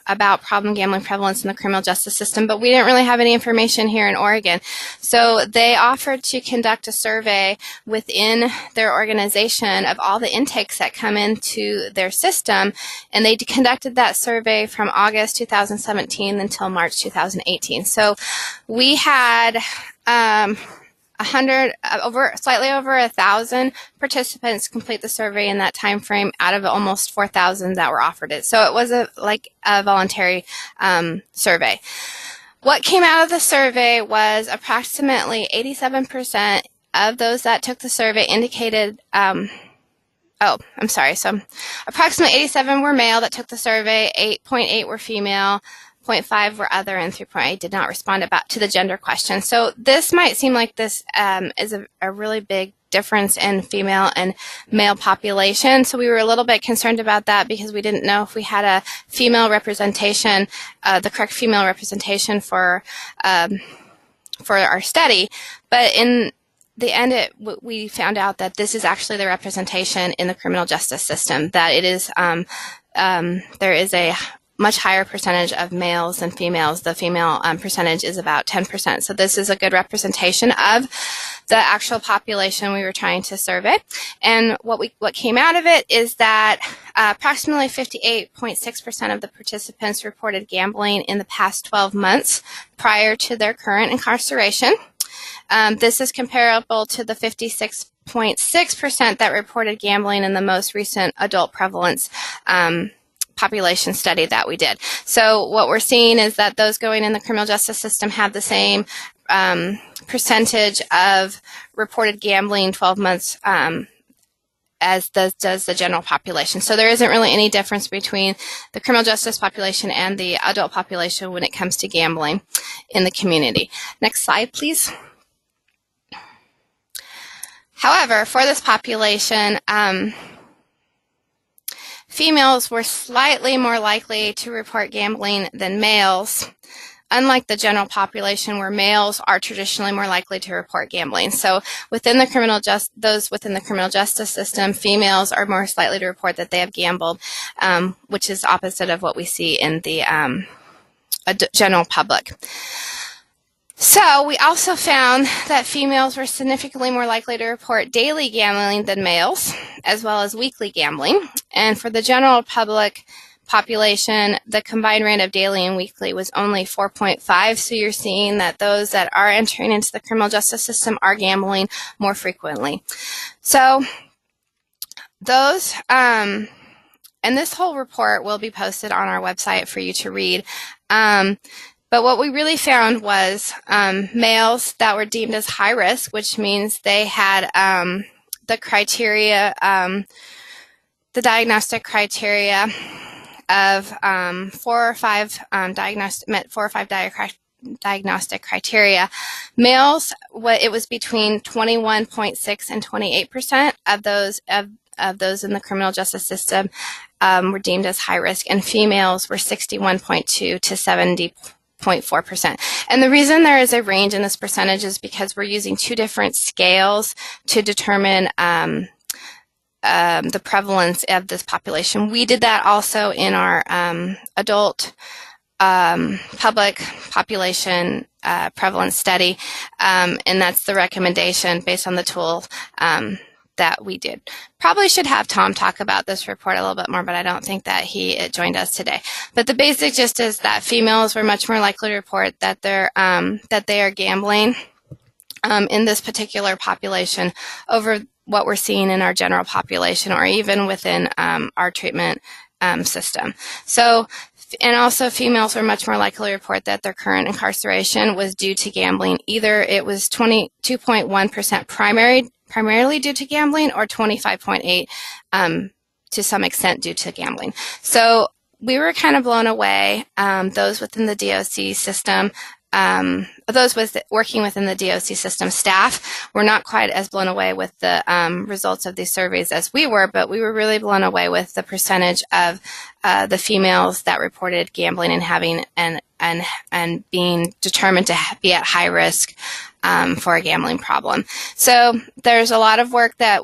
about problem gambling prevalence in the criminal justice system, but we didn't really have any information here in Oregon. So they offered to conduct a survey within their organization of all the intakes that come into their system, and they conducted that survey from August 2017 until March 2018. So we had slightly over 1,000 participants complete the survey in that time frame out of almost 4,000 that were offered it. So it was a voluntary survey. What came out of the survey was approximately 87% of those that took the survey indicated So approximately 87 were male that took the survey, 8.8 were female, 0.5 were other, and 3.8 did not respond to the gender question. So this might seem like this is a really big difference in female and male population. So we were a little bit concerned about that because we didn't know if we had a female representation, the correct female representation for our study. But in the end, we found out that this is actually the representation in the criminal justice system, that it is there is a much higher percentage of males than females. The female percentage is about 10%. So this is a good representation of the actual population we were trying to survey. And what came out of it is that approximately 58.6% of the participants reported gambling in the past 12 months prior to their current incarceration. This is comparable to the 56.6% that reported gambling in the most recent adult prevalence population study that we did. So what we're seeing is that those going in the criminal justice system have the same percentage of reported gambling 12 months as does the general population. So there isn't really any difference between the criminal justice population and the adult population when it comes to gambling in the community. Next slide, please. However, for this population, females were slightly more likely to report gambling than males, unlike the general population where males are traditionally more likely to report gambling. So within the those within the criminal justice system, females are more likely to report that they have gambled, which is opposite of what we see in the general public. So we also found that females were significantly more likely to report daily gambling than males, as well as weekly gambling. And for the general public population, the combined rate of daily and weekly was only 4.5. So you're seeing that those that are entering into the criminal justice system are gambling more frequently. So those, and this whole report will be posted on our website for you to read. But what we really found was males that were deemed as high risk, which means they had the criteria, the diagnostic criteria of 4 or 5 diagnostic criteria. Males, it was between 21.6 and 28% of those in the criminal justice system were deemed as high risk, and females were 61.2 to 70.4%. And the reason there is a range in this percentage is because we're using 2 different scales to determine the prevalence of this population. We did that also in our adult public population prevalence study, and that's the recommendation based on the tool that we did. Probably should have Tom talk about this report a little bit more, but I don't think that he joined us today. But the basic gist is that females were much more likely to report that they are gambling in this particular population over what we're seeing in our general population, or even within our treatment system. So, and also females were much more likely to report that their current incarceration was due to gambling. Either it was 22.1% primarily due to gambling, or 25.8% to some extent due to gambling. So we were kind of blown away. Those within the DOC system, those working within the DOC system staff were not quite as blown away with the results of these surveys as we were, but we were really blown away with the percentage of the females that reported gambling and having and being determined to be at high risk for a gambling problem. So there's a lot of work that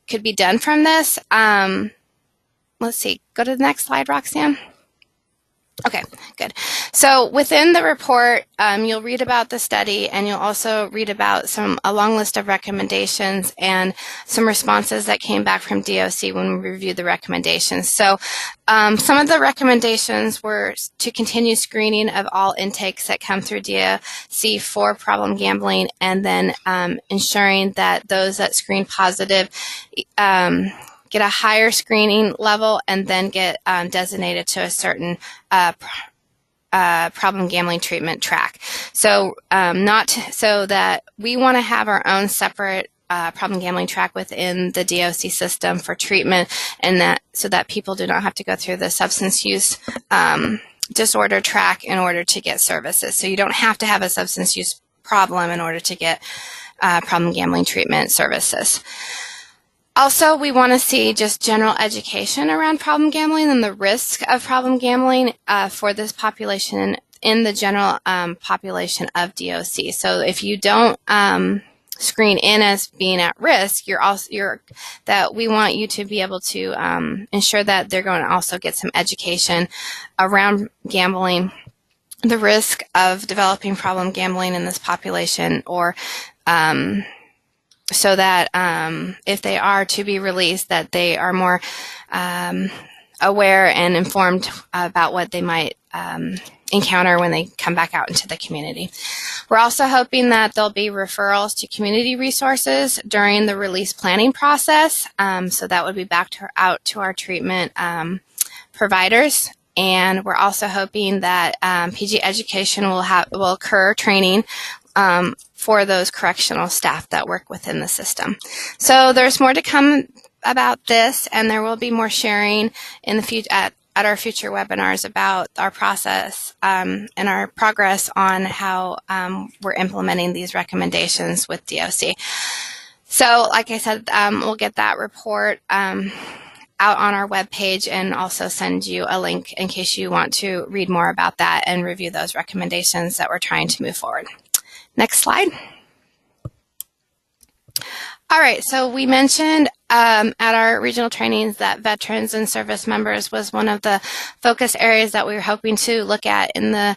could be done from this. Let's see. Go to the next slide, Roxanne. Okay, good. So within the report, you'll read about the study, and you'll also read about a long list of recommendations and some responses that came back from DOC when we reviewed the recommendations. So some of the recommendations were to continue screening of all intakes that come through DOC for problem gambling, and then ensuring that those that screen positive get a higher screening level and then get designated to a certain problem gambling treatment track. So so that we want to have our own separate problem gambling track within the DOC system for treatment, and so that people do not have to go through the substance use disorder track in order to get services. So you don't have to have a substance use problem in order to get problem gambling treatment services. Also, we want to see just general education around problem gambling and the risk of problem gambling for this population in the general population of DOC. So if you don't screen in as being at risk, that we want you to be able to ensure that they're going to also get some education around gambling, the risk of developing problem gambling in this population, or so that if they are to be released, that they are more aware and informed about what they might encounter when they come back out into the community. We're also hoping that there'll be referrals to community resources during the release planning process. So that would be out to our treatment providers. And we're also hoping that PG education will occur training for those correctional staff that work within the system. So there's more to come about this, and there will be more sharing in the future at our future webinars about our process and our progress on how we're implementing these recommendations with DOC. So like I said, we'll get that report out on our webpage, and also send you a link in case you want to read more about that and review those recommendations that we're trying to move forward. Next slide. All right, so we mentioned at our regional trainings that veterans and service members was one of the focus areas that we were hoping to look at in the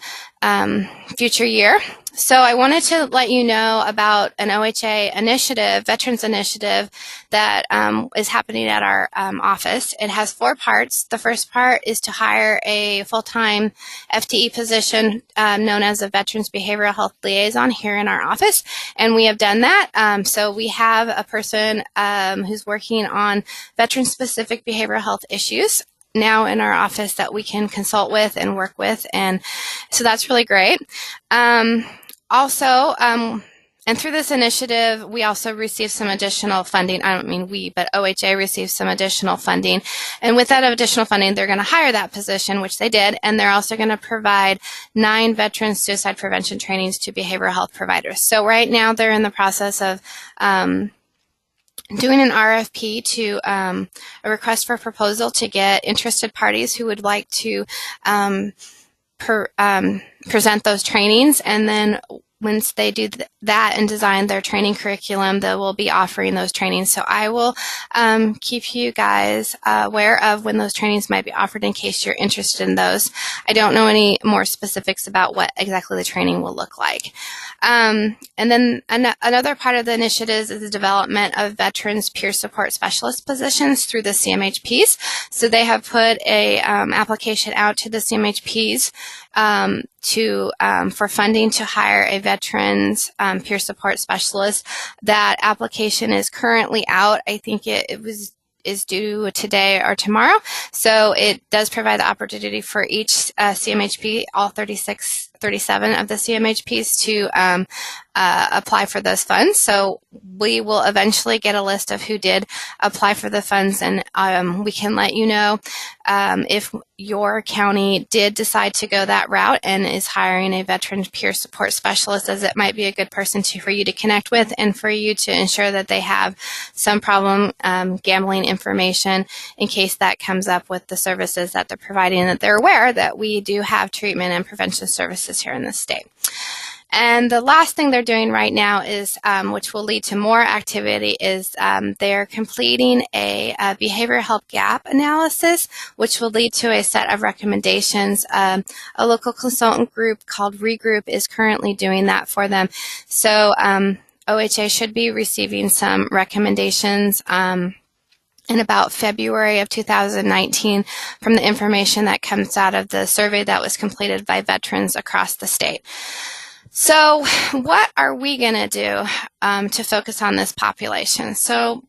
future year. So I wanted to let you know about an OHA initiative, Veterans Initiative, that is happening at our office. It has 4 parts. The first part is to hire a full-time FTE position known as a Veterans Behavioral Health Liaison here in our office, and we have done that. So we have a person who's working on veteran-specific behavioral health issues now in our office that we can consult with and work with, and so that's really great. Also, and through this initiative, we also received some additional funding. I don't mean we, but OHA received some additional funding. And with that additional funding, they're going to hire that position, which they did, and they're also going to provide 9 veteran suicide prevention trainings to behavioral health providers. So right now, they're in the process of doing an RFP to a request for proposal to get interested parties who would like to present those trainings, and then once they do that and design their training curriculum, they will be offering those trainings. So I will keep you guys aware of when those trainings might be offered in case you're interested in those. I don't know any more specifics about what exactly the training will look like. And then another part of the initiative is the development of veterans peer support specialist positions through the CMHPs. So they have put a application out to the CMHPs for funding to hire a veterans peer support specialist. That application is currently out. I think it is due today or tomorrow. So it does provide the opportunity for each CMHP, all 37 of the CMHPs, to apply for those funds. So we will eventually get a list of who did apply for the funds, and we can let you know if your county did decide to go that route and is hiring a veteran peer support specialist, as it might be a good person for you to connect with and for you to ensure that they have some problem gambling information in case that comes up with the services that they're providing, and that they're aware that we do have treatment and prevention services here in the state. And the last thing they're doing right now is, which will lead to more activity, is they're completing a behavioral health gap analysis, which will lead to a set of recommendations. A local consultant group called Regroup is currently doing that for them. So OHA should be receiving some recommendations in about February of 2019 from the information that comes out of the survey that was completed by veterans across the state. So what are we going to do to focus on this population? So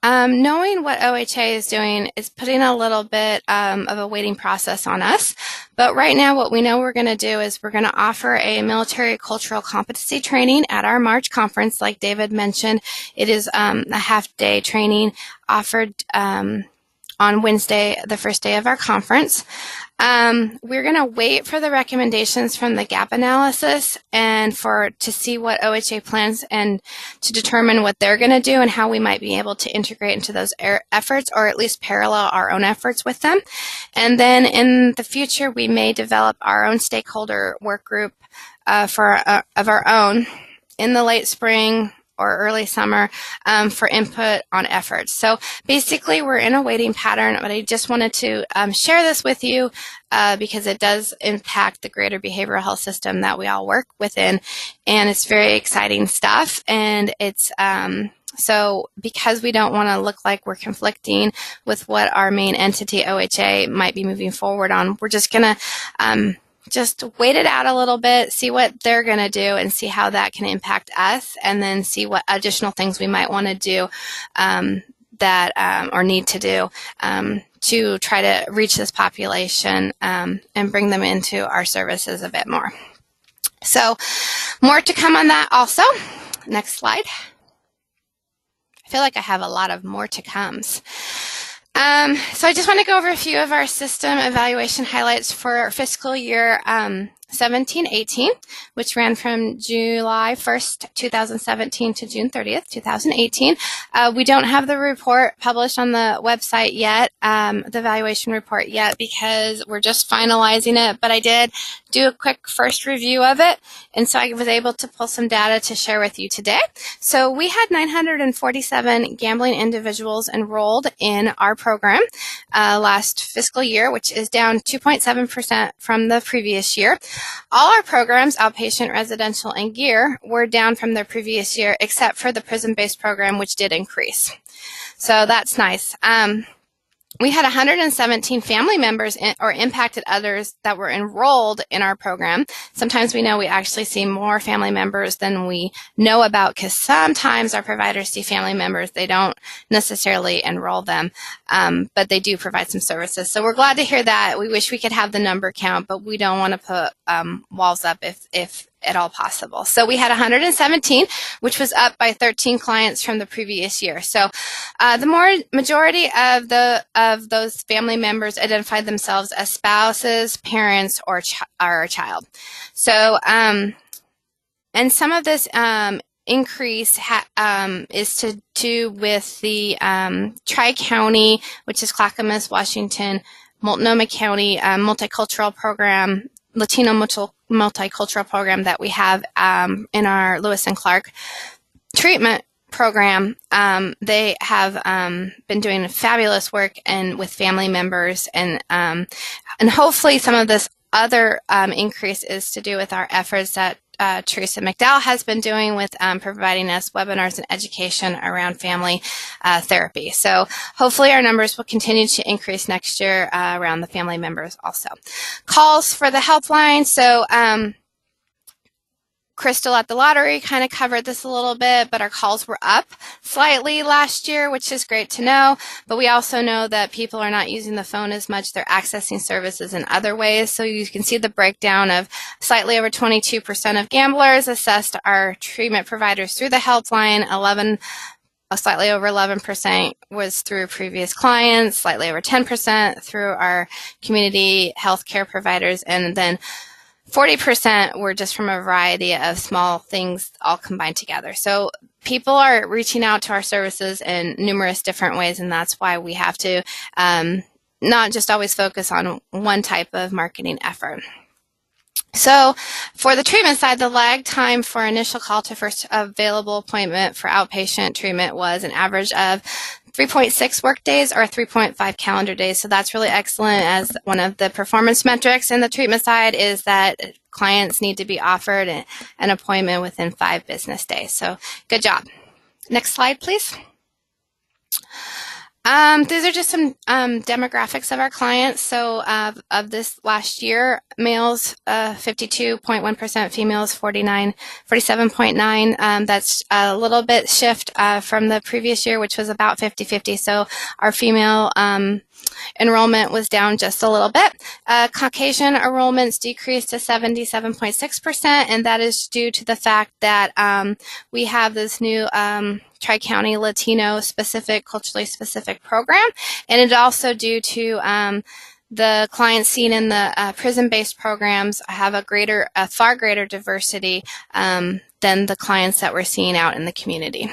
knowing what OHA is doing is putting a little bit of a waiting process on us. But right now what we know we're going to do is we're going to offer a military cultural competency training at our March conference. Like David mentioned, it is a half-day training offered on Wednesday, the first day of our conference. We're going to wait for the recommendations from the gap analysis and to see what OHA plans and to determine what they're going to do and how we might be able to integrate into those efforts, or at least parallel our own efforts with them. And then in the future, we may develop our own stakeholder work group of our own in the late spring or early summer for input on efforts. So basically we're in a waiting pattern, but I just wanted to share this with you because it does impact the greater behavioral health system that we all work within, and it's very exciting stuff. And it's so because we don't want to look like we're conflicting with what our main entity OHA might be moving forward on, we're just going to just wait it out a little bit, see what they're going to do, and see how that can impact us, and then see what additional things we might want to do or need to do to try to reach this population and bring them into our services a bit more. So more to come on that also. Next slide. I feel like I have a lot of more to comes. So I just want to go over a few of our system evaluation highlights for our fiscal year 17-18, which ran from July 1st, 2017 to June 30th, 2018. We don't have the report published on the website yet, the evaluation report yet, because we're just finalizing it, but I did do a quick first review of it, and so I was able to pull some data to share with you today. So we had 947 gambling individuals enrolled in our program last fiscal year, which is down 2.7% from the previous year. All our programs, outpatient, residential, and gear, were down from the previous year, except for the prison-based program, which did increase. So that's nice. We had 117 family members or impacted others that were enrolled in our program. Sometimes we know we actually see more family members than we know about, because sometimes our providers see family members. They don't necessarily enroll them, but they do provide some services. So we're glad to hear that. We wish we could have the number count, but we don't want to put walls up if at all possible. So we had 117, which was up by 13 clients from the previous year. So the majority of those family members identified themselves as spouses, parents, or a child. So and some of this increase is to do with the Tri-County, which is Clackamas, Washington, Multnomah County Multicultural Program, Latino multicultural program that we have in our Lewis and Clark treatment program. They have been doing fabulous work and with family members, and hopefully some of this other increase is to do with our efforts that Teresa McDowell has been doing with providing us webinars and education around family therapy. So hopefully our numbers will continue to increase next year around the family members also. Calls for the helpline. So Crystal at the lottery kind of covered this a little bit, but our calls were up slightly last year, which is great to know. But we also know that people are not using the phone as much. They're accessing services in other ways. So you can see the breakdown of slightly over 22% of gamblers assessed our treatment providers through the helpline. Slightly over 11% was through previous clients, slightly over 10% through our community health care providers, and then 40% were just from a variety of small things all combined together. So people are reaching out to our services in numerous different ways, and that's why we have to not just always focus on one type of marketing effort. So for the treatment side, the lag time for initial call to first available appointment for outpatient treatment was an average of 3.6 work days or 3.5 calendar days. So that's really excellent, as one of the performance metrics in the treatment side is that clients need to be offered an appointment within 5 business days. So good job. Next slide, please. These are just some demographics of our clients. So of this last year, males 52.1%, females 47.9%. That's a little bit shift from the previous year, which was about 50-50. So our female enrollment was down just a little bit. Caucasian enrollments decreased to 77.6%, and that is due to the fact that we have this new Tri-County Latino specific, culturally specific program, and it's also due to the clients seen in the prison-based programs have a far greater diversity than the clients that we're seeing out in the community.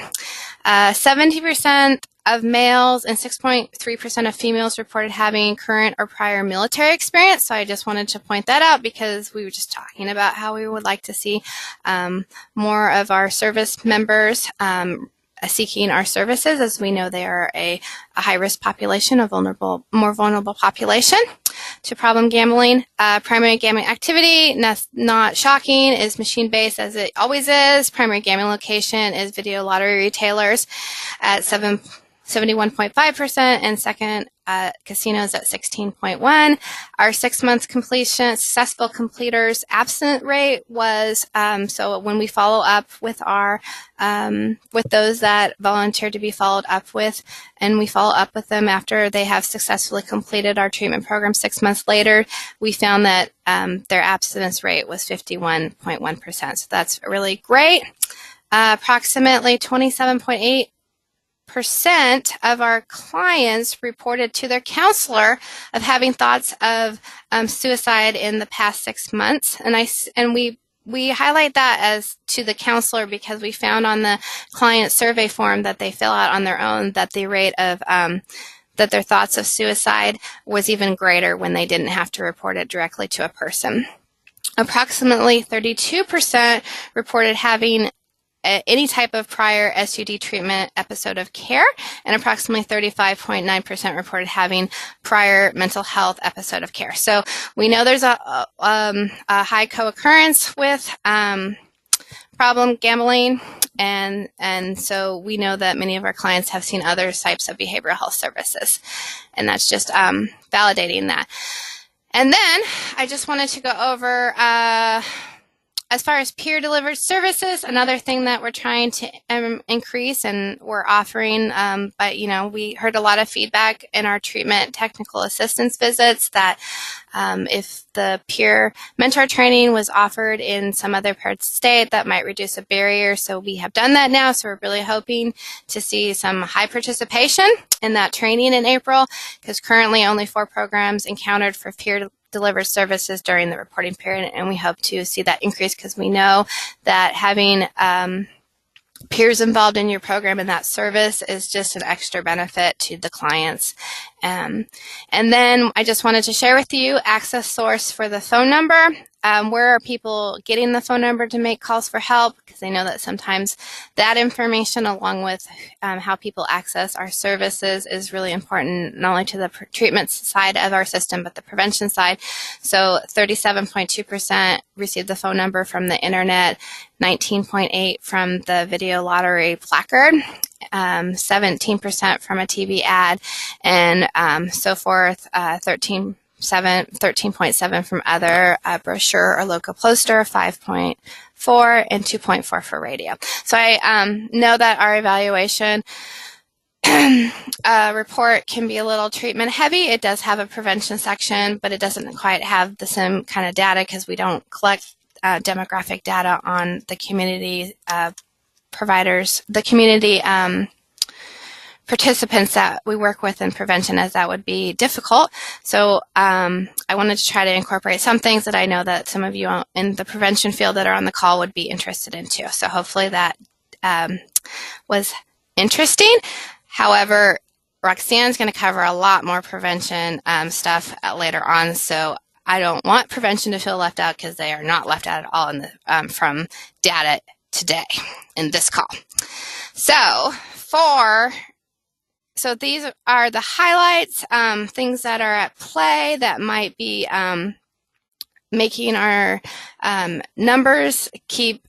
70% of males and 6.3% of females reported having current or prior military experience. So I just wanted to point that out because we were just talking about how we would like to see more of our service members seeking our services, as we know they are a high-risk population, more vulnerable population to problem gambling. Primary gambling activity, not shocking, is machine-based as it always is. Primary gambling location is video lottery retailers at 71.5%, and second casinos at 16.1%. Our 6 months completion, successful completers absent rate was, so when we follow up with our, with those that volunteer to be followed up with, and we follow up with them after they have successfully completed our treatment program 6 months later, we found that their abstinence rate was 51.1%. So that's really great. Approximately 27.8% of our clients reported to their counselor of having thoughts of suicide in the past 6 months, and we highlight that as to the counselor because we found on the client survey form that they fill out on their own that the rate of that their thoughts of suicide was even greater when they didn't have to report it directly to a person. Approximately 32% reported having any type of prior SUD treatment episode of care, and approximately 35.9% reported having prior mental health episode of care. So we know there's a high co-occurrence with problem gambling, and so we know that many of our clients have seen other types of behavioral health services, and that's just validating that. And then I just wanted to go over as far as peer-delivered services, another thing that we're trying to increase and we're offering, but we heard a lot of feedback in our treatment technical assistance visits that if the peer mentor training was offered in some other parts of the state, that might reduce a barrier. So we have done that now. So we're really hoping to see some high participation in that training in April, because currently only 4 programs encountered for peer-delivered services during the reporting period, and we hope to see that increase because we know that having peers involved in your program and that service is just an extra benefit to the clients And then I just wanted to share with you access source for the phone number. Where are people getting the phone number to make calls for help? Because I know that sometimes that information, along with how people access our services, is really important, not only to the treatment side of our system, but the prevention side. So 37.2% received the phone number from the internet, 19.8% from the video lottery placard, 17% from a TV ad, and so forth, 13.7 from other brochure or local poster, 5.4, and 2.4 for radio. So I know that our evaluation report can be a little treatment heavy. It does have a prevention section, but it doesn't quite have the same kind of data because we don't collect demographic data on the community providers, the community participants that we work with in prevention, as that would be difficult. So I wanted to try to incorporate some things that I know that some of you in the prevention field that are on the call would be interested in too. So hopefully that was interesting. However, Roxanne's going to cover a lot more prevention stuff later on, so I don't want prevention to feel left out, because they are not left out at all in the, from data today in this call. So these are the highlights, things that are at play that might be making our numbers keep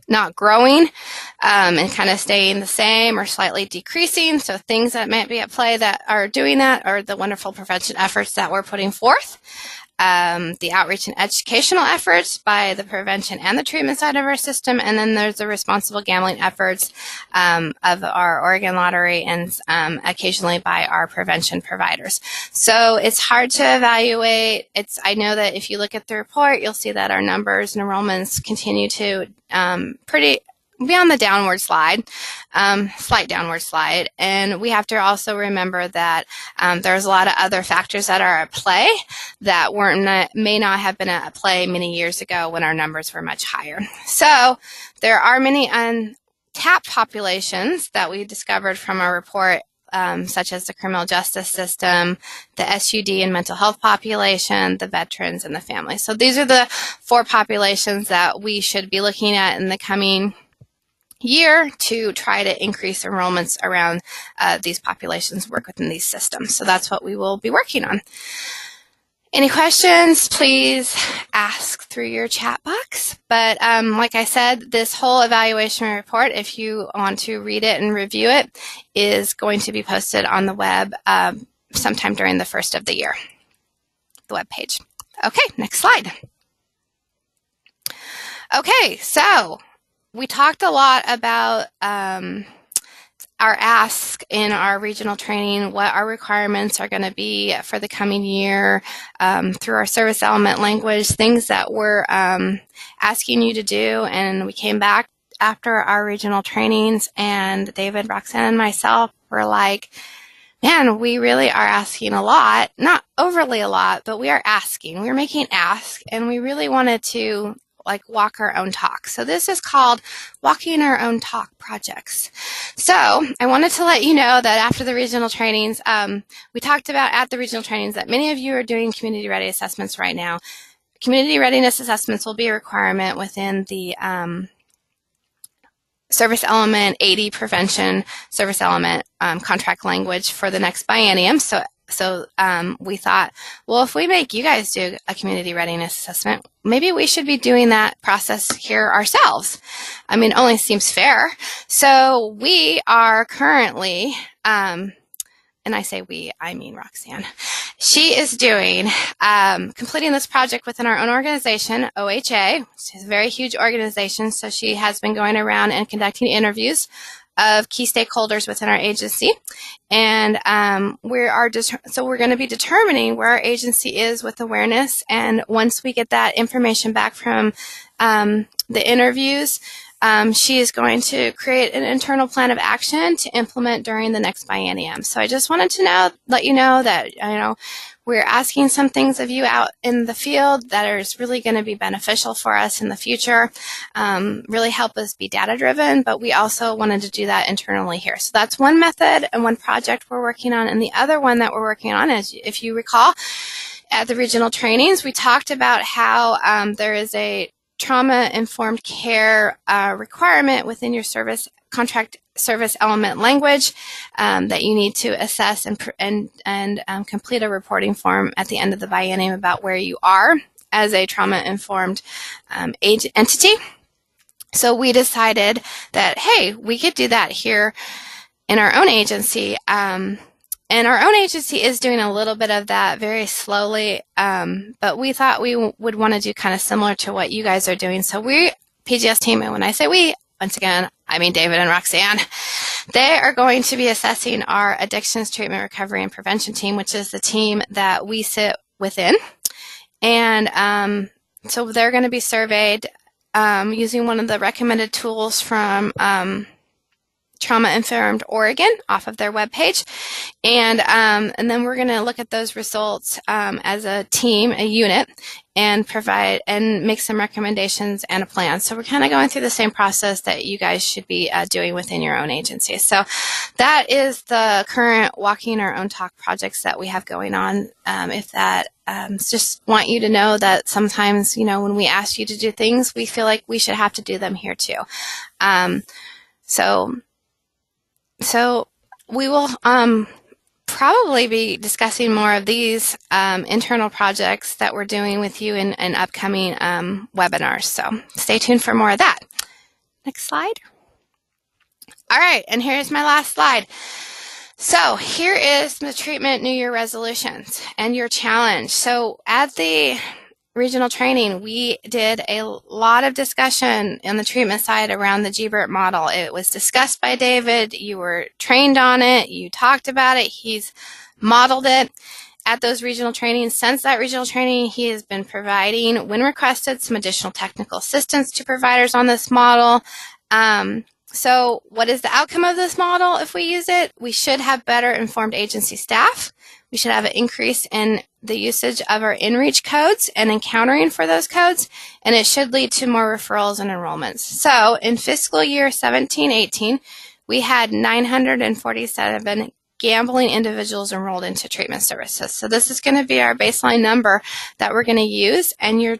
not growing and kind of staying the same or slightly decreasing. So things that might be at play that are doing that are the wonderful prevention efforts that we're putting forth. The outreach and educational efforts by the prevention and the treatment side of our system, and then there's the responsible gambling efforts of our Oregon Lottery and occasionally by our prevention providers. So it's hard to evaluate. I know that if you look at the report, you'll see that our numbers and enrollments continue to be on the downward slide, slight downward slide. And we have to also remember that there's a lot of other factors that are at play that may not have been at play many years ago when our numbers were much higher. So there are many untapped populations that we discovered from our report, such as the criminal justice system, the SUD and mental health population, the veterans, and the family. So these are the 4 populations that we should be looking at in the coming year to try to increase enrollments around these populations, work within these systems. So that's what we will be working on. Any questions, please ask through your chat box. But like I said, this whole evaluation report, if you want to read it and review it, is going to be posted on the web sometime during the first of the year, the web page. Okay, next slide. Okay, so we talked a lot about our ask in our regional training, what our requirements are going to be for the coming year through our service element language, things that we're asking you to do. And we came back after our regional trainings, and David, Roxanne, and myself were like, man, we really are asking a lot, not overly a lot, but we are asking. We're making ask, and we really wanted to walk our own talk. So this is called Walking Our Own Talk projects. So I wanted to let you know that after the regional trainings, we talked about at the regional trainings that many of you are doing community ready assessments right now. Community readiness assessments will be a requirement within the service element 80 prevention service element contract language for the next biennium. So we thought, well, if we make you guys do a community readiness assessment, maybe we should be doing that process here ourselves. I mean, it only seems fair. So we are currently, and I say we, I mean Roxanne. She is doing, completing this project within our own organization, OHA, which is a very huge organization. So she has been going around and conducting interviews of key stakeholders within our agency, and so we're going to be determining where our agency is with awareness. And once we get that information back from the interviews, she is going to create an internal plan of action to implement during the next biennium. So I just wanted to let you know that We're asking some things of you out in the field that is really going to be beneficial for us in the future, really help us be data-driven, but we also wanted to do that internally here. So that's one method and one project we're working on, and the other one that we're working on is, if you recall, at the regional trainings, we talked about how there is a trauma-informed care requirement within your contract service element language that you need to assess and complete a reporting form at the end of the biennium about where you are as a trauma-informed entity. So we decided that, hey, we could do that here in our own agency. And our own agency is doing a little bit of that very slowly, but we thought we would want to do kind of similar to what you guys are doing. So we, PGS team, and when I say we, once again, I mean David and Roxanne, they are going to be assessing our addictions treatment, recovery, and prevention team, which is the team that we sit within. And so they're going to be surveyed using one of the recommended tools from Trauma Informed Oregon off of their webpage, and then we're going to look at those results as a team, a unit, and provide and make some recommendations and a plan. So we're kind of going through the same process that you guys should be doing within your own agency. So that is the current Walking Our Own Talk projects that we have going on. If that just want you to know that sometimes, you know, when we ask you to do things, we feel like we should have to do them here too. So we will probably be discussing more of these internal projects that we're doing with you in upcoming webinars. So stay tuned for more of that. Next slide. All right, and here's my last slide. So here is the treatment New Year resolutions and your challenge. So at the regional training, we did a lot of discussion on the treatment side around the GBERT model. It was discussed by David. You were trained on it. You talked about it. He's modeled it at those regional trainings. Since that regional training, he has been providing, when requested, some additional technical assistance to providers on this model. So what is the outcome of this model if we use it? We should have better informed agency staff. We should have an increase in the usage of our in-reach codes and encountering for those codes, and it should lead to more referrals and enrollments. So in fiscal year 17-18, we had 947 gambling individuals enrolled into treatment services. So this is going to be our baseline number that we're going to use, and your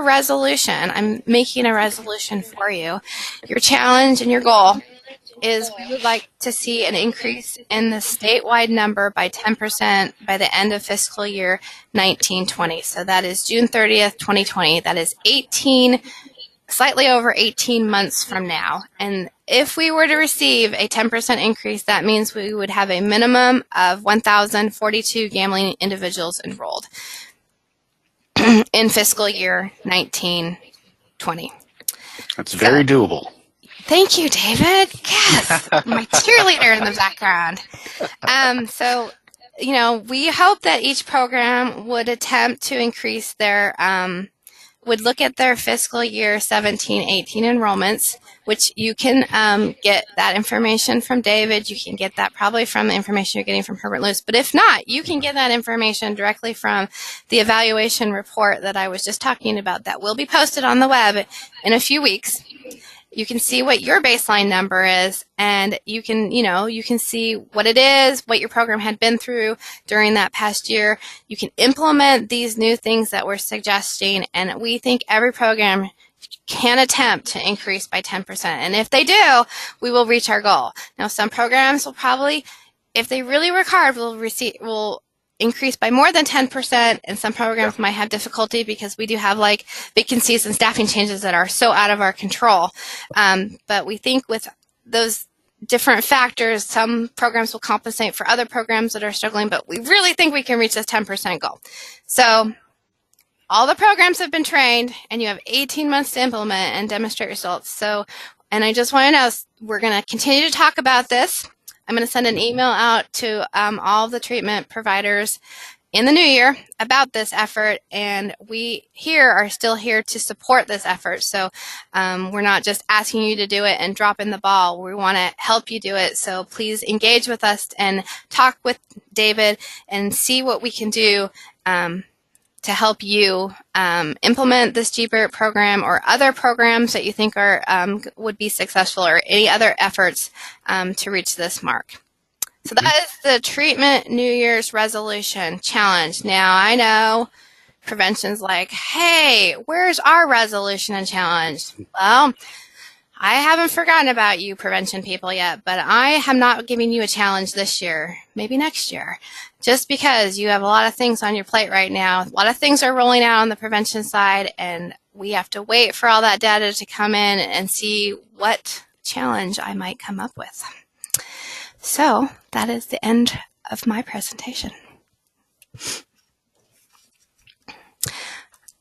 resolution, I'm making a resolution for you. Your challenge and your goal is we would like to see an increase in the statewide number by 10% by the end of fiscal year 19-20. So that is June 30th, 2020. That is slightly over 18 months from now. And if we were to receive a 10% increase, that means we would have a minimum of 1,042 gambling individuals enrolled in fiscal year 19-20. That's very doable. Thank you, David. Yes, my cheerleader in the background. So, you know, we hope that each program would attempt to increase their, would look at their fiscal year 17-18 enrollments, which you can get that information from David. You can get that probably from the information you're getting from Herbert Lewis. But if not, you can get that information directly from the evaluation report that I was just talking about that will be posted on the web in a few weeks. You can see what your baseline number is, and you can see what it is, what your program had been through during that past year. You can implement these new things that we're suggesting, and we think every program can attempt to increase by 10%. And if they do, we will reach our goal. Now, some programs will probably, if they really work hard, will increase by more than 10%, and some programs might have difficulty because we do have like vacancies and staffing changes that are so out of our control. But we think with those different factors, some programs will compensate for other programs that are struggling, but we really think we can reach this 10% goal. So all the programs have been trained, and you have 18 months to implement and demonstrate results. So, and I just want to know, we're going to continue to talk about this. I'm going to send an email out to all the treatment providers in the new year about this effort, and we here are still here to support this effort. So we're not just asking you to do it and dropping the ball. We want to help you do it. So please engage with us and talk with David and see what we can do to help you implement this GBERT program or other programs that you think are would be successful, or any other efforts to reach this mark. So that is the treatment New Year's resolution challenge. Now, I know prevention's like, hey, where's our resolution and challenge? Well, I haven't forgotten about you prevention people yet, but I am not giving you a challenge this year, maybe next year, just because you have a lot of things on your plate right now. A lot of things are rolling out on the prevention side, and we have to wait for all that data to come in and see what challenge I might come up with. So that is the end of my presentation.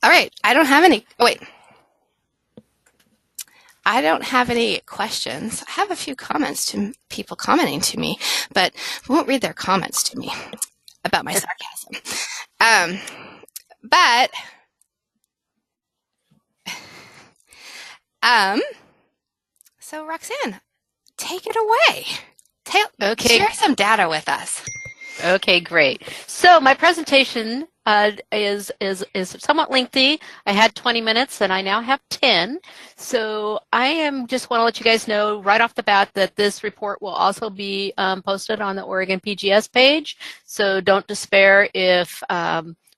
All right, I don't have any, I don't have any questions. I have a few comments to people commenting to me, but I won't read their comments to me about my sarcasm. So Roxanne, take it away. Okay. Share some data with us. Okay, great. So my presentation is somewhat lengthy. I had 20 minutes and I now have 10. So I just want to let you guys know right off the bat that this report will also be posted on the Oregon PGS page. So don't despair if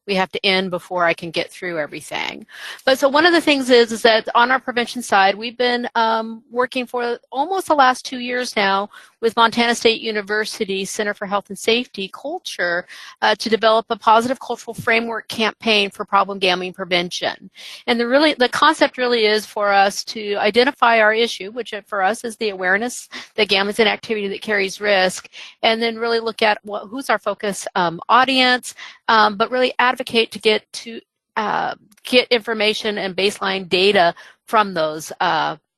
we have to end before I can get through everything. But so one of the things is that on our prevention side, we've been working for almost the last 2 years now with Montana State University Center for Health and Safety Culture to develop a positive cultural framework campaign for problem gambling prevention. And the concept really is for us to identify our issue, which for us is the awareness that gambling is an activity that carries risk, and then really look at who's our focus audience, but really advocate to get information and baseline data from those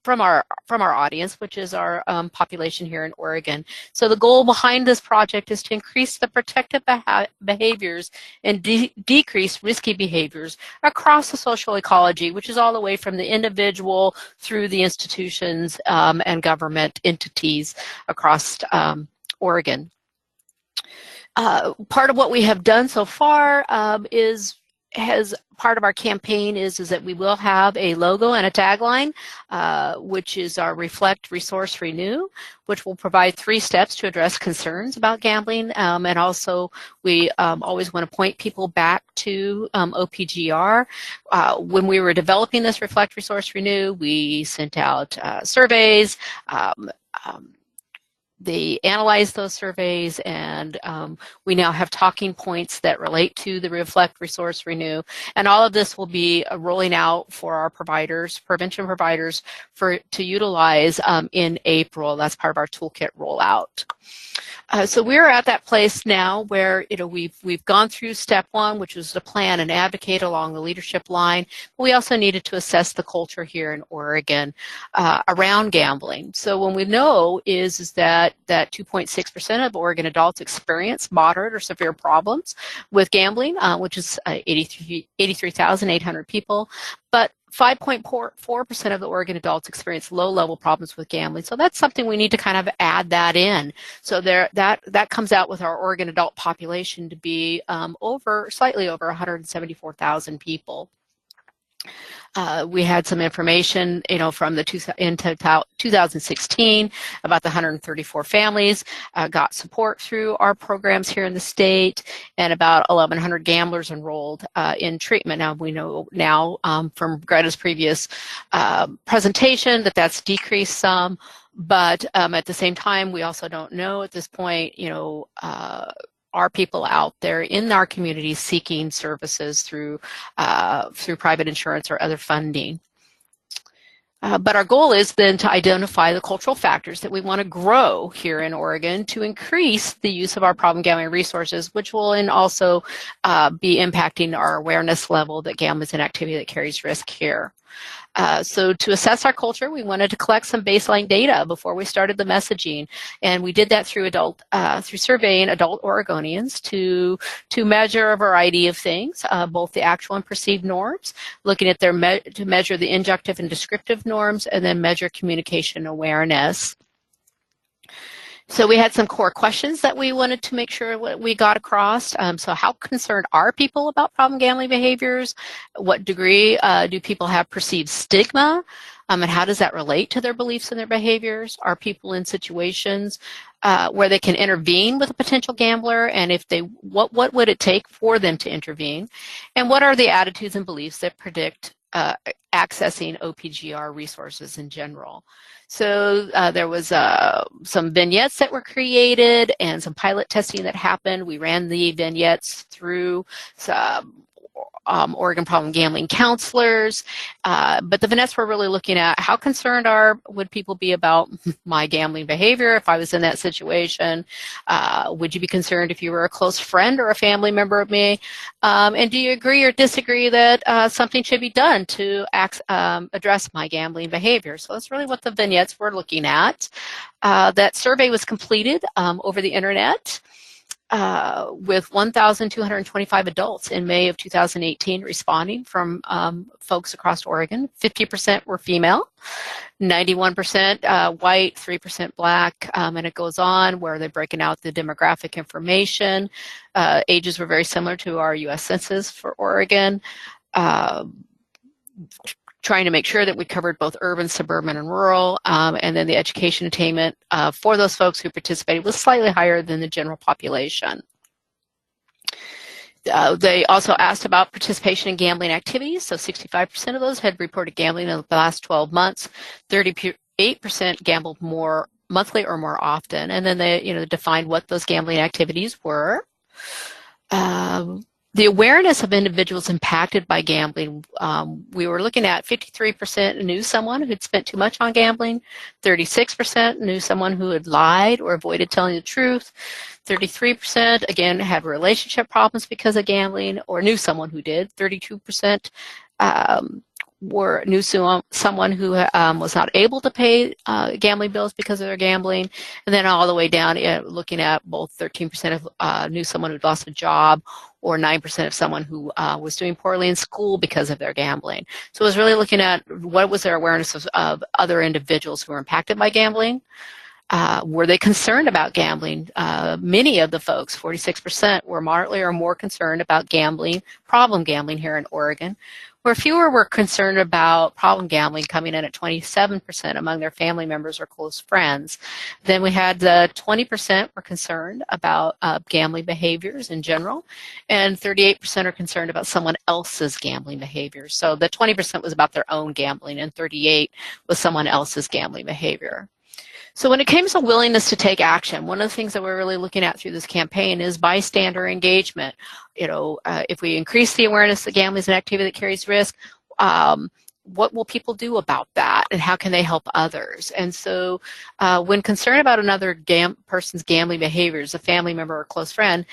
from our audience, which is our population here in Oregon. So the goal behind this project is to increase the protective behaviors and decrease risky behaviors across the social ecology, which is all the way from the individual through the institutions and government entities across Oregon. Part of what we have done so far part of our campaign is that we will have a logo and a tagline, which is our Reflect, Resource, Renew, which will provide 3 steps to address concerns about gambling. And also, we always want to point people back to OPGR. When we were developing this Reflect, Resource, Renew, we sent out surveys. They analyzed those surveys, and we now have talking points that relate to the Reflect, Resource, Renew. And all of this will be rolling out for our providers, prevention providers, to utilize in April. That's part of our toolkit rollout. So we're at that place now where we've gone through step 1, which was to plan and advocate along the leadership line. But we also needed to assess the culture here in Oregon around gambling. So when we know is that 2.6% of Oregon adults experience moderate or severe problems with gambling, which is 83,800 people, but 5.4% of the Oregon adults experience low-level problems with gambling. So that's something we need to kind of add that in. So that comes out with our Oregon adult population to be slightly over 174,000 people. We had some information, from the 2016 about the 134 families got support through our programs here in the state, and about 1,100 gamblers enrolled in treatment. Now we know from Greta's previous presentation that that's decreased some, but at the same time, we also don't know at this point, are people out there in our communities seeking services through private insurance or other funding. But our goal is then to identify the cultural factors that we want to grow here in Oregon to increase the use of our problem gambling resources, which will then also be impacting our awareness level that gambling is an activity that carries risk here. So to assess our culture, we wanted to collect some baseline data before we started the messaging, and we did that through surveying adult Oregonians to measure a variety of things, both the actual and perceived norms, looking at to measure the injunctive and descriptive norms, and then measure communication awareness. So we had some core questions that we wanted to make sure we got across. So how concerned are people about problem gambling behaviors? What degree do people have perceived stigma? And how does that relate to their beliefs and their behaviors? Are people in situations where they can intervene with a potential gambler? And if they, what would it take for them to intervene? And what are the attitudes and beliefs that predict accessing OPGR resources in general? So there was some vignettes that were created and some pilot testing that happened. We ran the vignettes through Oregon Problem Gambling counselors, but the vignettes were really looking at how concerned would people be about my gambling behavior if I was in that situation? Would you be concerned if you were a close friend or a family member of me? And do you agree or disagree that something should be done to address my gambling behavior? So that's really what the vignettes were looking at. That survey was completed over the internet. With 1,225 adults in May of 2018 responding from folks across Oregon. 50% were female, 91% white, 3% black, and it goes on where they're breaking out the demographic information. Ages were very similar to our U.S. Census for Oregon. Trying to make sure that we covered both urban, suburban, and rural, and then the education attainment for those folks who participated was slightly higher than the general population. They also asked about participation in gambling activities, so 65% of those had reported gambling in the last 12 months, 38% gambled more monthly or more often, and then they defined what those gambling activities were. The awareness of individuals impacted by gambling, we were looking at 53% knew someone who had spent too much on gambling, 36% knew someone who had lied or avoided telling the truth, 33% again had relationship problems because of gambling or knew someone who did, 32% knew someone who was not able to pay gambling bills because of their gambling, and then all the way down looking at both 13% of knew someone who'd lost a job, or 9% of someone who was doing poorly in school because of their gambling. So it was really looking at what was their awareness of other individuals who were impacted by gambling. Were they concerned about gambling? Many of the folks, 46%, were moderately or more concerned about gambling, problem gambling here in Oregon, where fewer were concerned about problem gambling, coming in at 27% among their family members or close friends. Then we had the 20% were concerned about gambling behaviors in general, and 38% are concerned about someone else's gambling behaviors. So the 20% was about their own gambling, and 38% was someone else's gambling behavior. So when it comes to willingness to take action, one of the things that we're really looking at through this campaign is bystander engagement. If we increase the awareness that gambling is an activity that carries risk, what will people do about that, and how can they help others? And so when concerned about another person's gambling behaviors, a family member or close friend,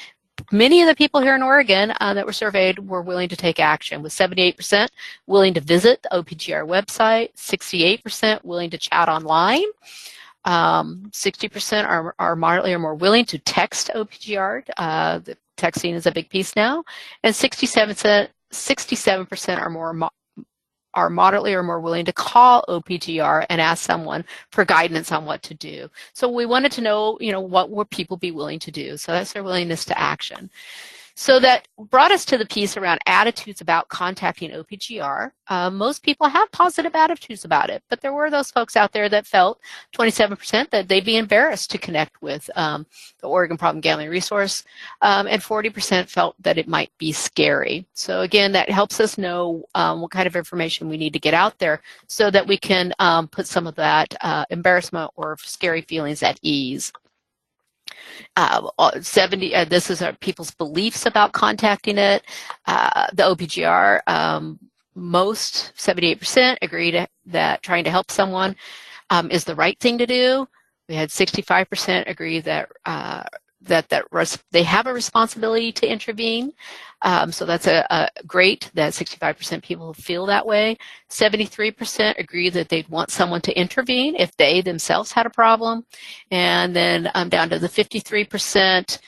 many of the people here in Oregon that were surveyed were willing to take action, with 78% willing to visit the OPGR website, 68% willing to chat online, 60% are moderately or more willing to text OPGR. The texting is a big piece now, and 67% are moderately or more willing to call OPGR and ask someone for guidance on what to do. So we wanted to know, what would people be willing to do? So that's their willingness to action. So that brought us to the piece around attitudes about contacting OPGR. Most people have positive attitudes about it, but there were those folks out there that felt, 27%, that they'd be embarrassed to connect with the Oregon Problem Gambling Resource, and 40% felt that it might be scary. So again, that helps us know what kind of information we need to get out there so that we can put some of that embarrassment or scary feelings at ease. this is people's beliefs about contacting it. The OPGR, most 78% agreed that trying to help someone is the right thing to do. We had 65% agree that they have a responsibility to intervene. So that's a great that 65% people feel that way. 73% agree that they'd want someone to intervene if they themselves had a problem. And then down to the 53%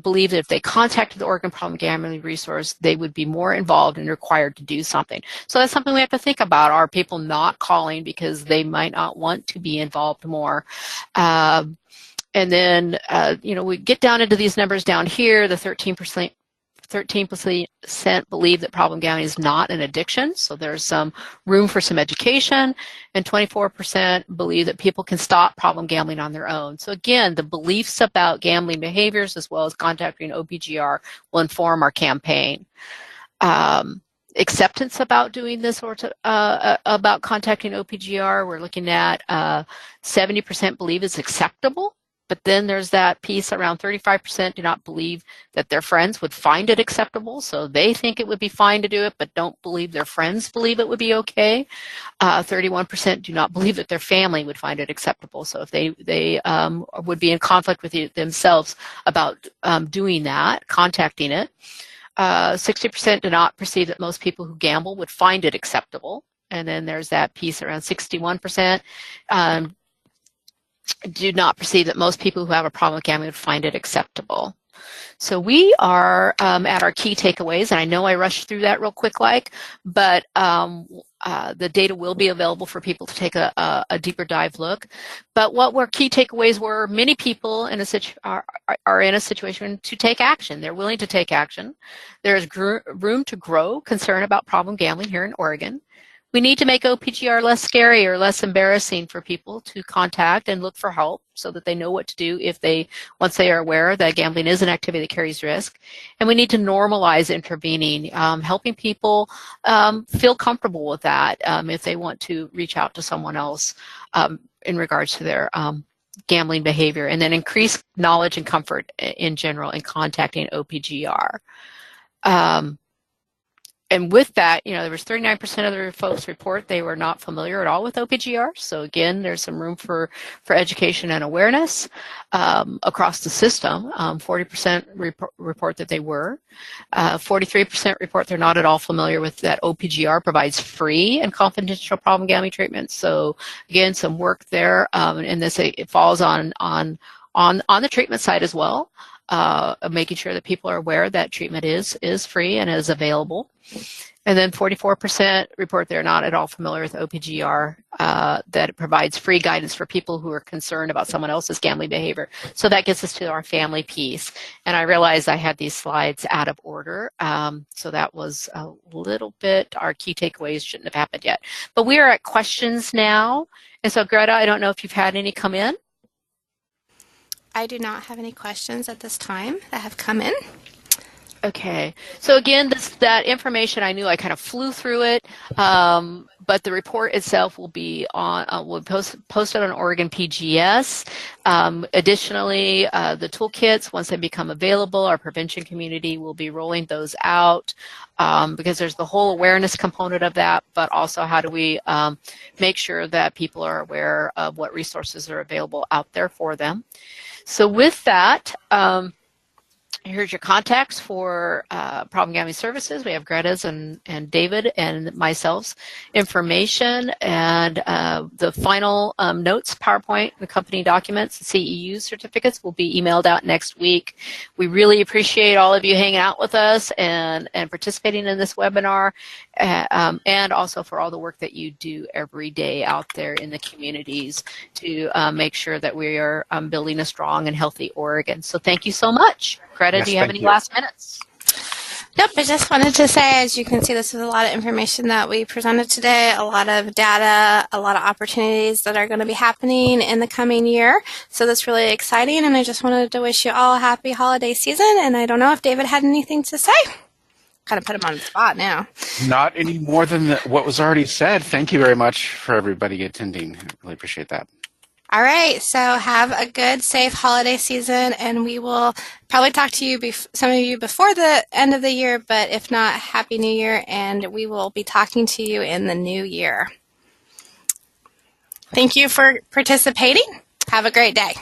believe that if they contacted the Oregon Problem Gambling Resource, they would be more involved and required to do something. So that's something we have to think about. Are people not calling because they might not want to be involved more? And then, we get down into these numbers down here. The 13% believe that problem gambling is not an addiction, so there's some room for some education, and 24% believe that people can stop problem gambling on their own. So again, the beliefs about gambling behaviors as well as contacting OPGR will inform our campaign. Acceptance about doing this or about contacting OPGR, we're looking at 70% believe it's acceptable. But then there's that piece around 35% do not believe that their friends would find it acceptable. So they think it would be fine to do it, but don't believe their friends believe it would be okay. 31% do not believe that their family would find it acceptable. So if they would be in conflict with themselves about doing that, contacting it. 60% do not perceive that most people who gamble would find it acceptable. And then there's that piece around 61%. Do not perceive that most people who have a problem with gambling would find it acceptable. So we are at our key takeaways, and I know I rushed through that real quick, but the data will be available for people to take a deeper dive look. But what were key takeaways were many people are in a situation to take action. They're willing to take action. There's room to grow concern about problem gambling here in Oregon. We need to make OPGR less scary or less embarrassing for people to contact and look for help so that they know what to do once they are aware that gambling is an activity that carries risk. And we need to normalize intervening, helping people feel comfortable with that if they want to reach out to someone else in regards to their gambling behavior, and then increase knowledge and comfort in general in contacting OPGR. And with that, there was 39% of the folks report they were not familiar at all with OPGR. So again, there's some room for education and awareness across the system. 40% report that they were. 43% report they're not at all familiar with that OPGR provides free and confidential problem gambling treatment. So again, some work there, and this it falls on the treatment side as well. Making sure that people are aware that treatment is free and is available. And then 44% report they're not at all familiar with OPGR, that it provides free guidance for people who are concerned about someone else's gambling behavior. So that gets us to our family piece. And I realized I had these slides out of order. So that was a little bit, our key takeaways shouldn't have happened yet. But we are at questions now. And so Greta, I don't know if you've had any come in. I do not have any questions at this time that have come in. Okay. So again, that information, I knew I kind of flew through it, but the report itself will be posted on Oregon PGS. Additionally, the toolkits, once they become available, our prevention community will be rolling those out because there's the whole awareness component of that, but also how do we make sure that people are aware of what resources are available out there for them. So with that, here's your contacts for problem gambling services. We have Greta's and David and myself's information, and the final notes, PowerPoint, the company documents, the CEU certificates will be emailed out next week. We really appreciate all of you hanging out with us and participating in this webinar, and also for all the work that you do every day out there in the communities to make sure that we are building a strong and healthy Oregon. So thank you so much. Greta, do you have any last minutes? Nope, I just wanted to say, as you can see, this is a lot of information that we presented today, a lot of data, a lot of opportunities that are going to be happening in the coming year. So that's really exciting, and I just wanted to wish you all a happy holiday season, and I don't know if David had anything to say. Kind of put him on the spot now. Not any more than what was already said. Thank you very much for everybody attending. I really appreciate that. All right, so have a good, safe holiday season, and we will probably talk to you, some of you before the end of the year, but if not, Happy New Year, and we will be talking to you in the new year. Thank you for participating. Have a great day.